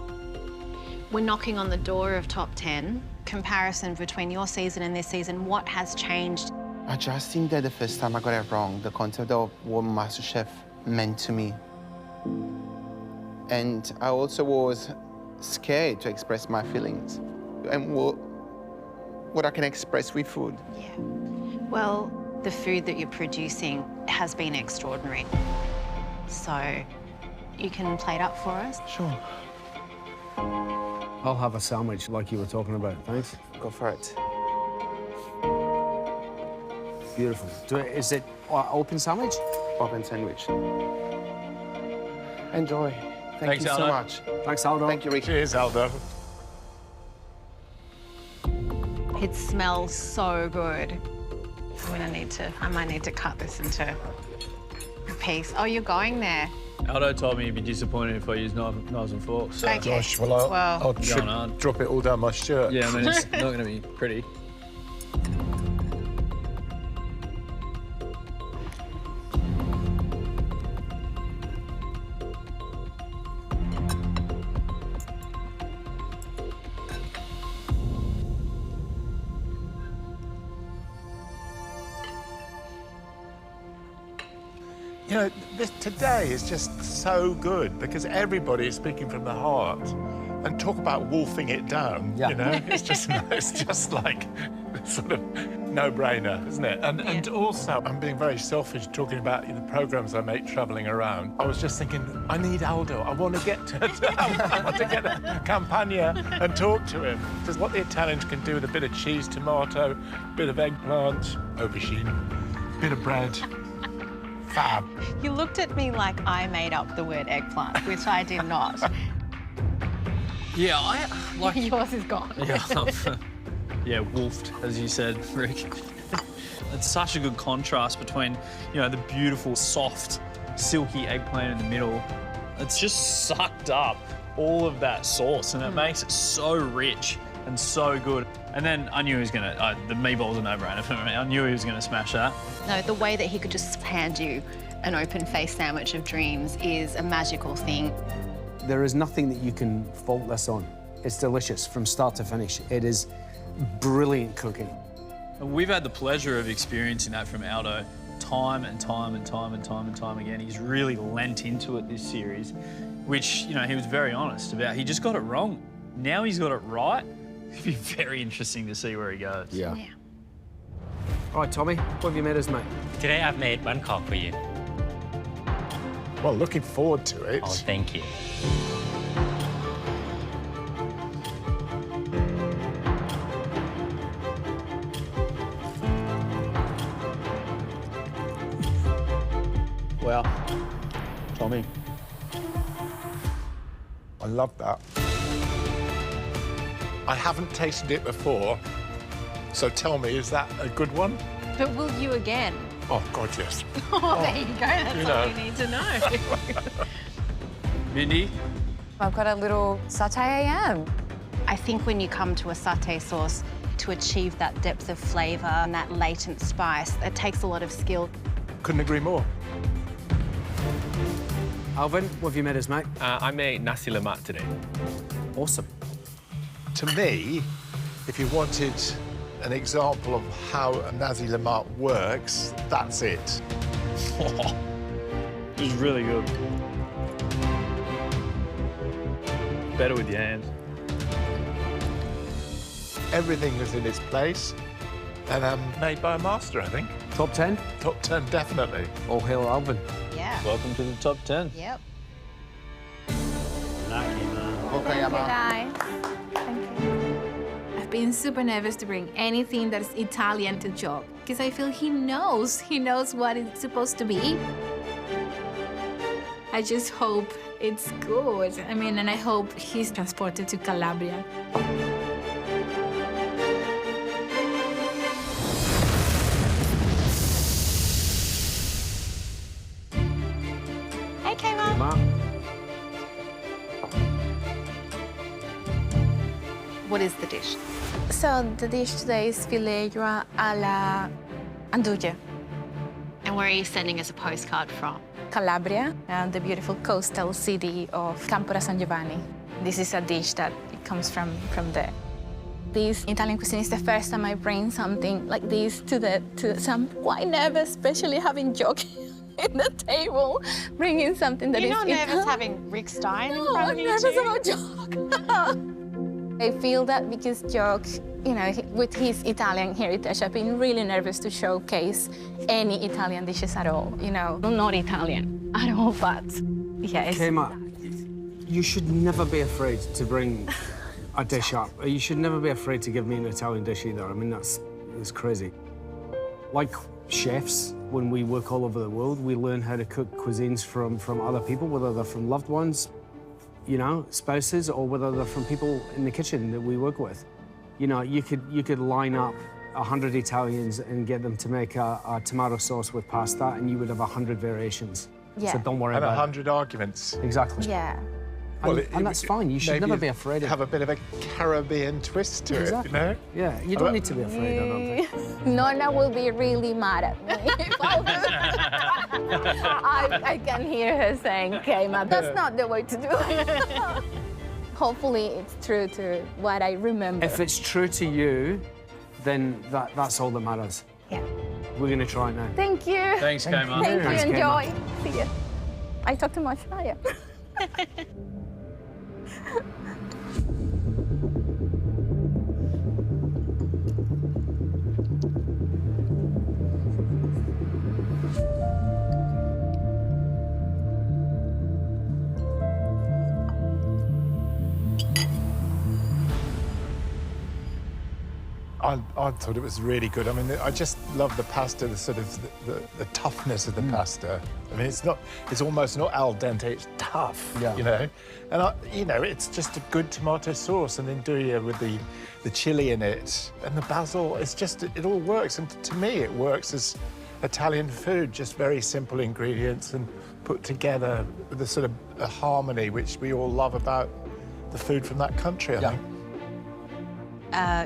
We're knocking on the door of top 10. Comparison between your season and this season, what has changed? I just think that the first time I got it wrong, the concept of what MasterChef meant to me. And I also was scared to express my feelings and what I can express with food. Yeah. Well, the food that you're producing has been extraordinary. So, you can plate up for us? Sure. I'll have a sandwich like you were talking about, thanks. Go for it. Beautiful. Is it open sandwich? Open sandwich. Enjoy. Thank Thanks, you Aldo. so much. Thanks, Aldo. Thank you, Rick. Cheers, Aldo. It smells so good. I might need to cut this into a piece. Oh, you're going there. Aldo told me he'd be disappointed if I used knives and forks. So. Okay. Gosh, well, I'll Going on. drop it all down my shirt. Yeah, I mean, it's not going to be pretty. You know, today is just so good because everybody is speaking from the heart. And talk about wolfing it down, you know? It's just like sort of no-brainer, isn't it? And also, I'm being very selfish talking about the programs I make traveling around. I was just thinking, I need Aldo. I want to get I want to get a Campania and talk to him. Because what the Italians can do with a bit of cheese, tomato, bit of eggplant, aubergine, bit of bread. Fab. You looked at me like I made up the word eggplant, which I did not. Yeah, I like. Yours is gone. Yeah, wolfed, as you said, Rick. It's such a good contrast between, the beautiful, soft, silky eggplant in the middle. It's just sucked up all of that sauce, and it makes it so rich and so good. And then I knew he was gonna. The meatballs are no-brainer for me. I knew he was gonna smash that. No, the way that he could just hand you an open-faced sandwich of dreams is a magical thing. There is nothing that you can fault this on. It's delicious from start to finish. It is brilliant cooking. We've had the pleasure of experiencing that from Aldo time and time and time and time and time again. He's really lent into it this series, which, you know, he was very honest about. He just got it wrong. Now he's got it right. It'd be very interesting to see where he goes. Yeah. All right, Tommy, what have you made us, mate? Today I've made Bangkok for you. Well, looking forward to it. Oh, thank you. Well, Tommy, I love that. I haven't tasted it before, so tell me, is that a good one? But will you again? Oh, God, yes. Oh, there you go. That's you all know. you need to know. Mindy? I've got a little satay AM. I think when you come to a satay sauce, to achieve that depth of flavour and that latent spice, it takes a lot of skill. Couldn't agree more. Alvin, what have you made us, mate? I made nasi lemak today. Awesome. To me, if you wanted an example of how a nasi lemak works, that's it. It was really good. Better with your hands. Everything was in its place, and made by a master, I think. Top 10? Top 10, definitely. All hail Alvin. Yeah. Welcome to the top 10. Yep. Lucky, man. Thank you, guys. I've been super nervous to bring anything that is Italian to Joe because I feel he knows what it's supposed to be. I just hope it's good. I mean, and I hope he's transported to Calabria. Hey, Kayla. What is the dish? So the dish today is filet a la andouille. And where are you sending us a postcard from? Calabria, the beautiful coastal city of Campo San Giovanni. This is a dish that it comes from there. This Italian cuisine is the first time I bring something like this so I'm quite nervous, especially having Joe in the table, bringing something that You're is not nervous Italian. having Rick Stein in No, front I'm of you nervous too? about Joe. I feel that because Joe, you know, with his Italian heritage, I've been really nervous to showcase any Italian dishes at all, you know. I'm not Italian at all, but yes. Kayla, you should never be afraid to bring a dish up. You should never be afraid to give me an Italian dish either. I mean, that's crazy. Like chefs, when we work all over the world, we learn how to cook cuisines from other people, whether they're from loved ones, you know, spouses, or whether they're from people in the kitchen that we work with. You know, you could line up 100 Italians and get them to make a tomato sauce with pasta, and you would have 100 variations. Yeah. So don't worry And about 100 arguments. it. Exactly. Yeah. And that's fine. You should never be afraid of have a bit of a Caribbean twist to it, you know? Yeah, you don't need to be afraid, I don't think. Nonna will be really mad at me if I can hear her saying, Kayla, that's not the way to do it. Hopefully it's true to what I remember. If it's true to you, then that's all that matters. Yeah. We're going to try it now. Thank you. Thanks, Kayla. Thank you. Thanks, Enjoy. See you. I talk too much. Oh, yeah. I thought it was really good. I mean, I just love the pasta, the sort of the toughness of the pasta. I mean, it's almost not al dente, it's tough, you know? And, you know, it's just a good tomato sauce and andouille with the chili in it and the basil. It's just, it all works. And to me, it works as Italian food, just very simple ingredients and put together with a sort of a harmony which we all love about the food from that country, I think.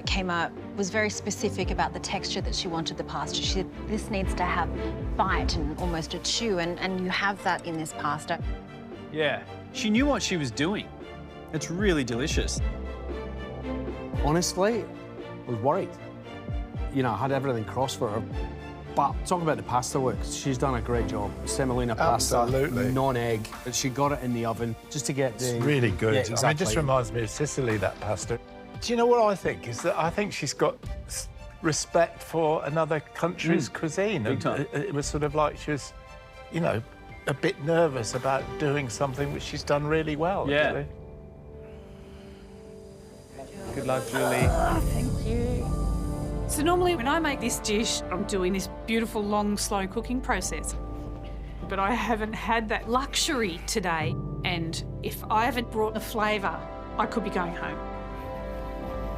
Kayla was very specific about the texture that she wanted the pasta. She said, this needs to have bite and almost a chew, and you have that in this pasta. Yeah, She knew what she was doing. It's really delicious. Honestly, I was worried. You know, I had everything crossed for her. But talking about the pasta work, she's done a great job. Semolina pasta, Absolutely. non-egg. She got it in the oven just to get the... It's really good. Yeah, I mean, exactly. it just reminds me of Sicily, that pasta. Do you know what I think? Is that I think she's got respect for another country's cuisine. Big time. It was sort of like she was, you know, a bit nervous about doing something which she's done really well. Yeah. Actually. Good luck, Julie. Oh, thank you. So normally when I make this dish, I'm doing this beautiful, long, slow cooking process. But I haven't had that luxury today. And if I haven't brought the flavour, I could be going home.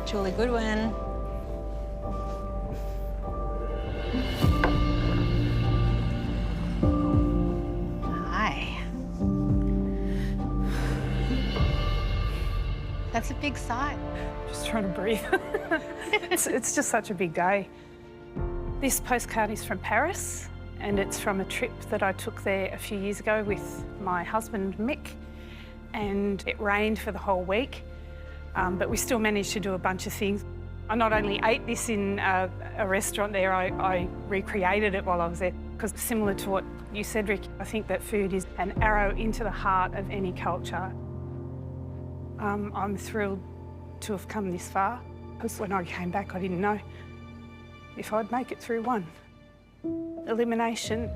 Julie Goodwin. Hi. That's a big sigh. Just trying to breathe. it's just such a big day. This postcard is from Paris, and it's from a trip that I took there a few years ago with my husband, Mick, and it rained for the whole week, but we still managed to do a bunch of things. I not only ate this in a restaurant there, I recreated it while I was there, because similar to what you said, Rick, I think that food is an arrow into the heart of any culture. I'm thrilled to have come this far, because when I came back, I didn't know if I'd make it through one. Elimination.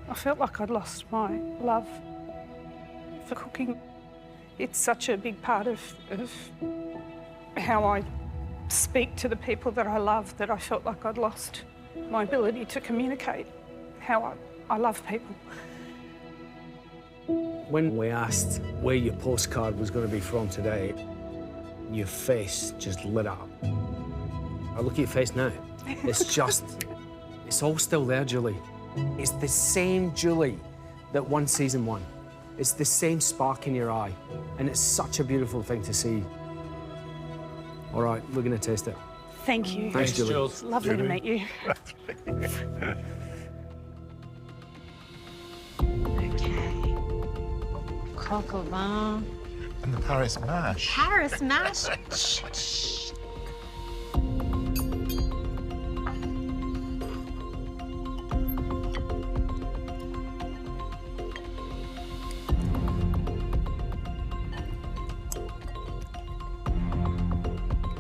I felt like I'd lost my love for cooking. It's such a big part of how I speak to the people that I love that I felt like I'd lost my ability to communicate how I love people. When we asked where your postcard was going to be from today, your face just lit up. I look at your face now. It's just, it's all still there, Julie. It's the same Julie that won season 1. It's the same spark in your eye, and it's such a beautiful thing to see. All right, we're going to taste it. Thank you. Thanks, Julie. It's lovely to meet you. Coq au vin. And the Paris mash. Paris mash. Shh.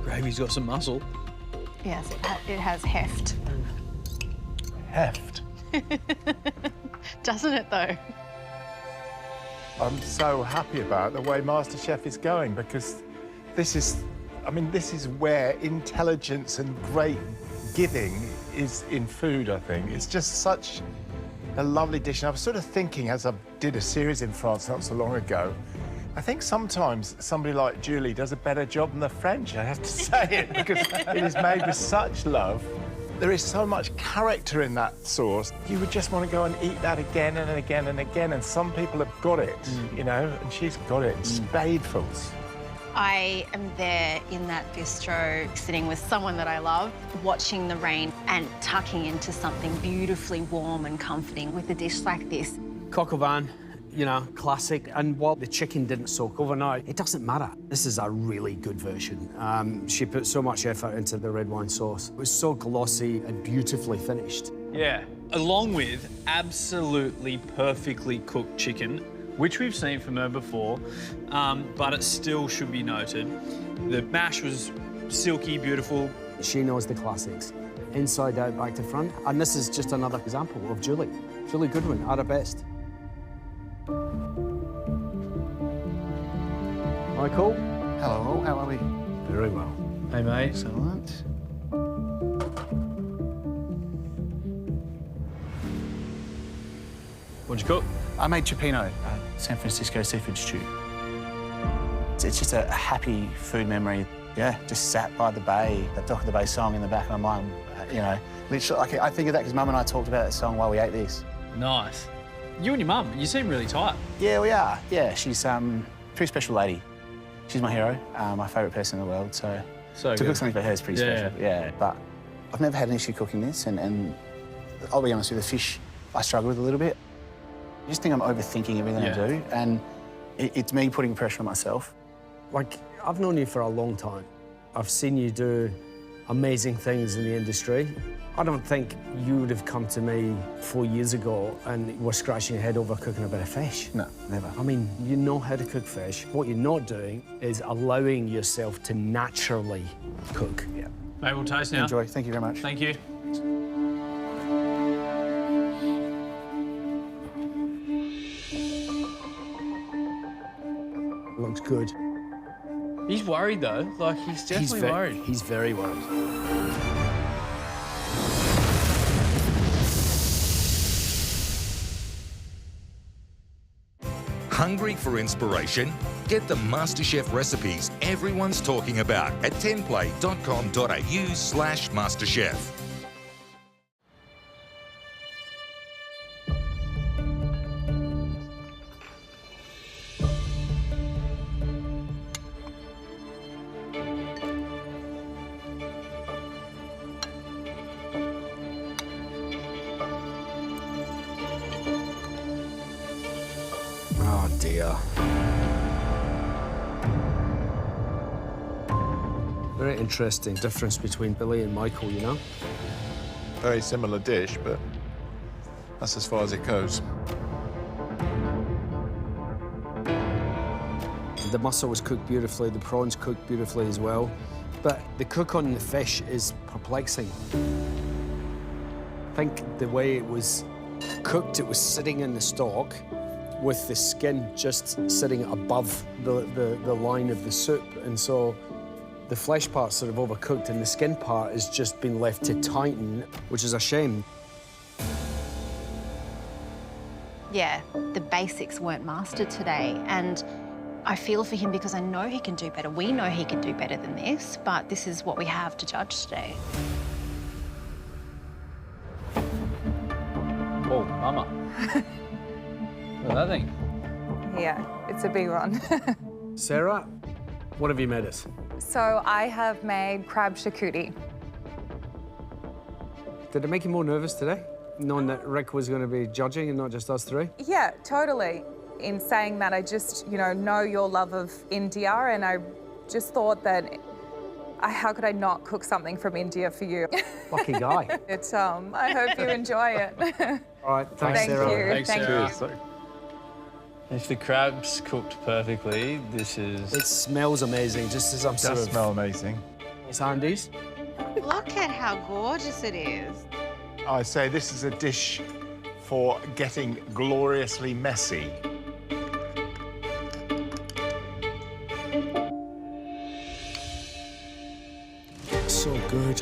Gravy's got some muscle. Yes, it has heft. Heft. Doesn't it, though? I'm so happy about the way MasterChef is going, because this is, I mean, this is where intelligence and great giving is in food, I think. It's just such a lovely dish. And I was sort of thinking, as I did a series in France not so long ago, I think sometimes somebody like Julie does a better job than the French, I have to say it, because it is made with such love. There is so much character in that sauce. You would just want to go and eat that again and again and again, and some people have got it, you know, and she's got it, spadefuls. I am there in that bistro, sitting with someone that I love, watching the rain and tucking into something beautifully warm and comforting with a dish like this. Coq au vin, you know, classic. And while the chicken didn't soak overnight, it doesn't matter. This is a really good version. She put so much effort into the red wine sauce. It was so glossy and beautifully finished. Yeah, along with absolutely perfectly cooked chicken, which we've seen from her before, but it still should be noted. The mash was silky, beautiful. She knows the classics, inside out, back to front. And this is just another example of Julie. Julie Goodwin at her best. Hi, Cole. Hello, how are we? Very well. Hey, mate. Excellent. What'd you cook? I made cioppino, San Francisco seafood stew. It's just a happy food memory. Yeah, just sat by the bay, that Dock of the Bay song in the back of my mind, you know. Literally, I think of that because Mum and I talked about that song while we ate this. Nice. You and your mum, you seem really tight. Yeah, we are. Yeah, she's a pretty special lady. She's my hero, my favourite person in the world, so to good. cook something for her is pretty special. Yeah, but I've never had an issue cooking this, and I'll be honest with you, the fish I struggle with a little bit. I just think I'm overthinking everything I do, and it's me putting pressure on myself. Like, I've known you for a long time. I've seen you do amazing things in the industry. I don't think you would have come to me 4 years ago and were scratching your head over cooking a bit of fish. No, never. I mean, you know how to cook fish. What you're not doing is allowing yourself to naturally cook. Yeah. Maybe we'll taste now. Enjoy. Thank you very much. Thank you. Looks good. He's worried though. Like, he's definitely worried. He's very worried. Hungry for inspiration? Get the MasterChef recipes everyone's talking about at tenplay.com.au/MasterChef. Oh, dear. Very interesting difference between Billy and Michael, you know? Very similar dish, but that's as far as it goes. The mussel was cooked beautifully, the prawns cooked beautifully as well. But the cook on the fish is perplexing. I think the way it was cooked, it was sitting in the stock with the skin just sitting above the line of the soup. And so the flesh part's sort of overcooked and the skin part has just been left to tighten, which is a shame. Yeah, the basics weren't mastered today, and I feel for him because I know he can do better. We know he can do better than this, but this is what we have to judge today. Oh, mama. Look at that thing. Yeah, it's a big one. Sarah, what have you made us? So I have made crab charcuterie. Did it make you more nervous today, knowing that Rick was going to be judging and not just us three? Yeah, totally. In saying that, I just, know your love of India, and I just thought that how could I not cook something from India for you? Lucky guy. I hope you enjoy it. All right, thanks, Sarah. Thank you. Sarah. If the crab's cooked perfectly, this is... It smells amazing, just as I'm It does smell amazing. It's Andy's. Look at how gorgeous it is. I say this is a dish for getting gloriously messy. So good.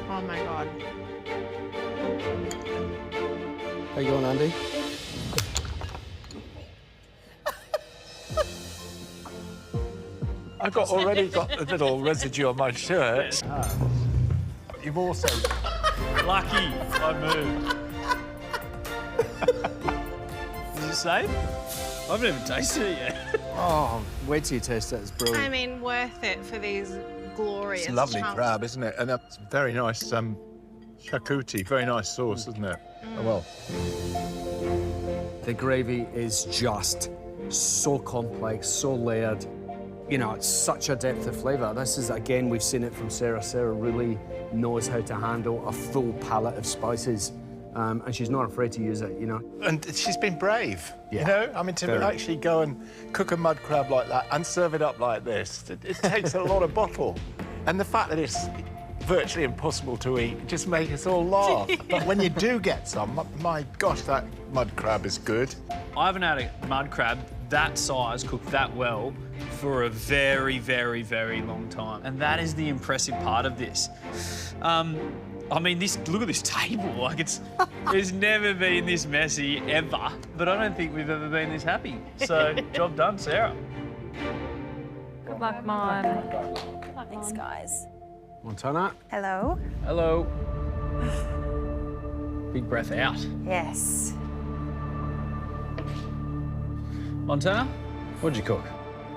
Oh my God. How you going, Andy? I've already got a little residue on my shirt. You've also... Lucky I moved. Is it safe? I've never tasted it yet. Oh, wait till you taste it. It's brilliant. I mean, worth it for these glorious It's lovely chunks. crab, isn't it? And it's very nice charcuterie, very nice sauce, isn't it? Oh, well. The gravy is just so complex, so layered. It's such a depth of flavour. This is, again, we've seen it from Sarah. Sarah really knows how to handle a full palette of spices. And she's not afraid to use it, And she's been brave, Yeah. I mean, to Very. actually go and cook a mud crab like that and serve it up like this, it takes a lot of bottle. And the fact that it's virtually impossible to eat just makes us all laugh. But when you do get some, my gosh, that mud crab is good. I haven't had a mud crab that size cooked that well for a very, very, very long time. And that is the impressive part of this. I mean, look at this table. Like, it's never been this messy, ever. But I don't think we've ever been this happy. So, job done, Sarah. Good luck, Mom. Thanks, guys. Montana. Hello. Hello. Big breath out. Yes. Montana, what'd you cook?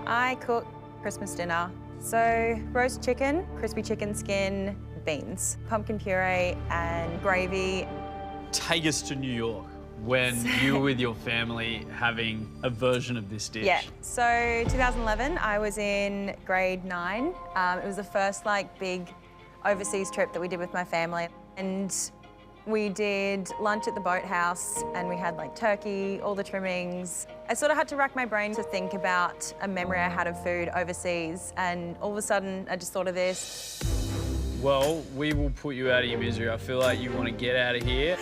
I cooked Christmas dinner. So roast chicken, crispy chicken skin, beans, pumpkin puree and gravy. Take us to New York. when you were with your family having a version of this dish? Yeah, so 2011, I was in grade 9. It was the first like big overseas trip that we did with my family. And we did lunch at the boathouse and we had like turkey, all the trimmings. I sort of had to rack my brain to think about a memory I had of food overseas, and all of a sudden I just thought of this. Well, we will put you out of your misery. I feel like you want to get out of here.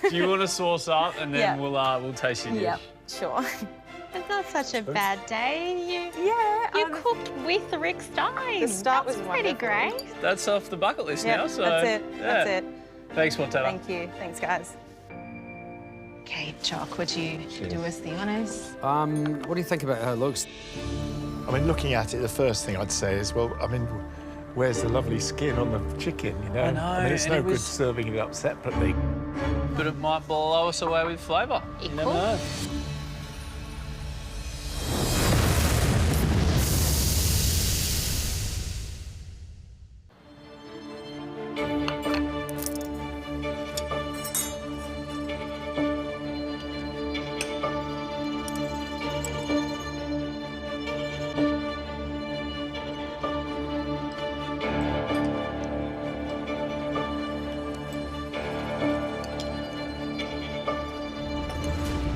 Do you want to sauce up and then we'll taste your dish? Yep, sure. It's not such a bad day. You cooked with Rick Stein. The start was pretty great. That's off the bucket list Yep, now. So that's it. yeah. That's it. Thanks, Montana. Thank you. Thanks, guys. Okay, Jock, would you do us the honours? What do you think about how it looks? I mean, looking at it, the first thing I'd say is, well, I mean, where's the lovely skin on the chicken, you know? I know, I mean, it's and no it good was- serving it up separately. But it might blow us away with flavour. You never know.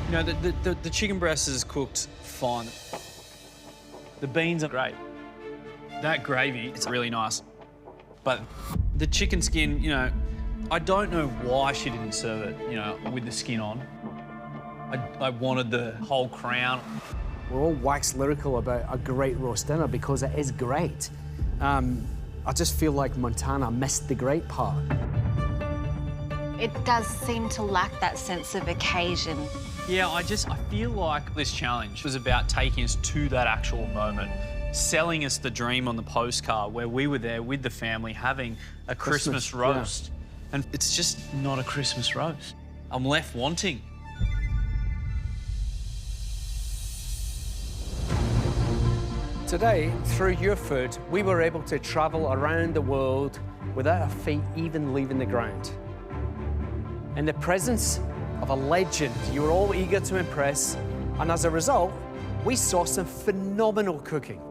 You know, the chicken breast is cooked fine. The beans are great. That gravy, it's really nice. But the chicken skin, you know, I don't know why she didn't serve it, you know, with the skin on. I wanted the whole crown. We're all wax lyrical about a great roast dinner because it is great. I just feel like Montana missed the great part. It does seem to lack that sense of occasion. Yeah, I feel like this challenge was about taking us to that actual moment, selling us the dream on the postcard where we were there with the family having a Christmas roast. Yeah. And it's just not a Christmas roast. I'm left wanting. Today, through your food, we were able to travel around the world without our feet even leaving the ground. In the presence of a legend you were all eager to impress, and as a result, we saw some phenomenal cooking.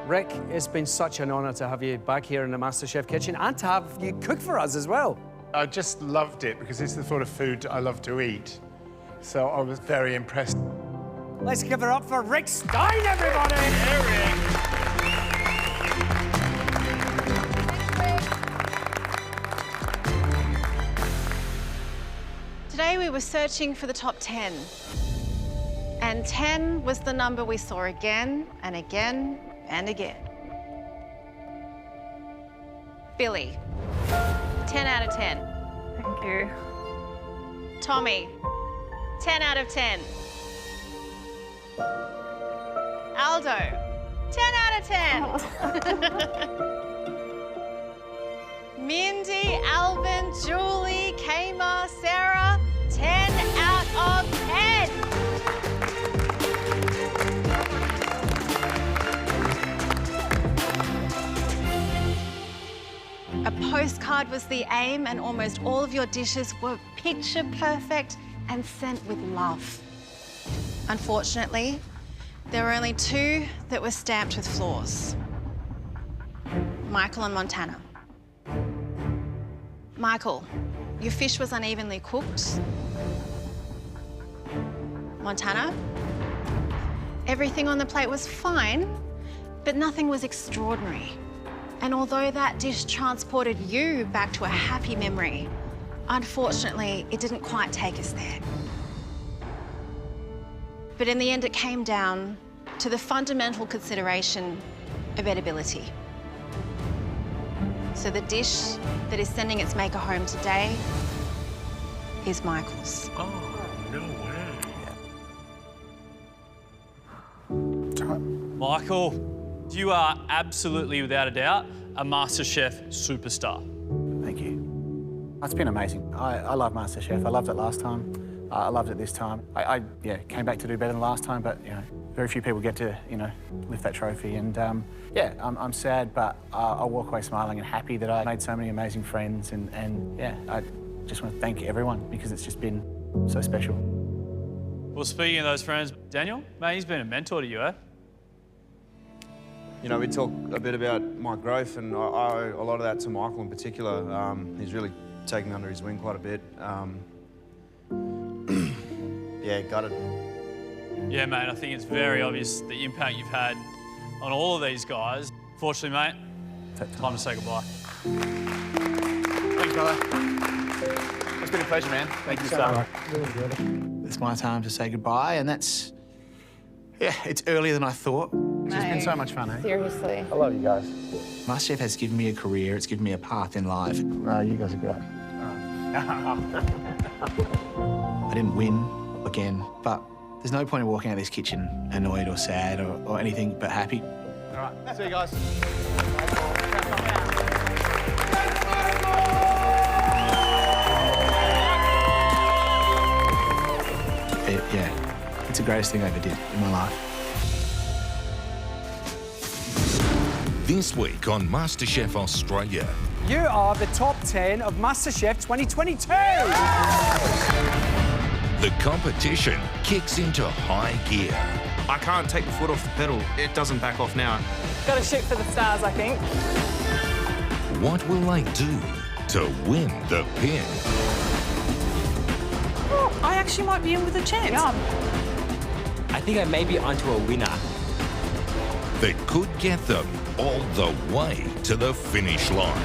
Rick, it's been such an honour to have you back here in the MasterChef kitchen and to have you cook for us as well. I just loved it because it's the sort of food I love to eat. So I was very impressed. Let's give it up for Rick Stein, everybody! Today we were searching for the top 10. And 10 was the number we saw again and again and again. Billy, 10 out of 10. Thank you. Tommy, 10 out of 10. Aldo, 10 out of 10. Mindy, Alvin, Julie, Kama, Sarah, 10 out of 10. A postcard was the aim, and almost all of your dishes were picture perfect and sent with love. Unfortunately, there were only 2 that were stamped with flaws. Michael and Montana. Michael, your fish was unevenly cooked. Montana, everything on the plate was fine, but nothing was extraordinary. And although that dish transported you back to a happy memory, unfortunately, it didn't quite take us there. But in the end, it came down to the fundamental consideration of edibility. So the dish that is sending its maker home today is Michael's. Oh, no way. Michael, you are absolutely, without a doubt, a MasterChef superstar. Thank you. It's been amazing. I love MasterChef. I loved it last time. I loved it this time. I came back to do better than last time, but, you know, very few people get to, you know, lift that trophy. And, yeah, I'm sad, but I'll walk away smiling and happy that I made so many amazing friends. And yeah, I just want to thank everyone because it's just been so special. Well, speaking of those friends, Daniel, mate, he's been a mentor to you, eh? You know, we talk a bit about my growth, and I owe a lot of that to Michael in particular. He's really taken me under his wing quite a bit. Yeah, gutted. Yeah, mate, I think it's very obvious the impact you've had on all of these guys. Fortunately, mate, time to say goodbye. Thanks, brother. It's been a pleasure, man. Thank you so much. It's my time to say goodbye, and that's... Yeah, it's earlier than I thought. It's been so much fun, eh? Seriously. I love you guys. MasterChef has given me a career, it's given me a path in life. You guys are great. I didn't win again, but there's no point in walking out of this kitchen annoyed or sad or anything but happy. All right, see you guys. Yeah, it's the greatest thing I ever did in my life. This week on MasterChef Australia. You are the top 10 of MasterChef 2022! The competition kicks into high gear. I can't take the foot off the pedal. It doesn't back off now. Got to shoot for the stars, I think. What will they do to win the pin? Oh, I actually might be in with a chance. Yeah. I think I may be onto a winner. That could get them all the way to the finish line.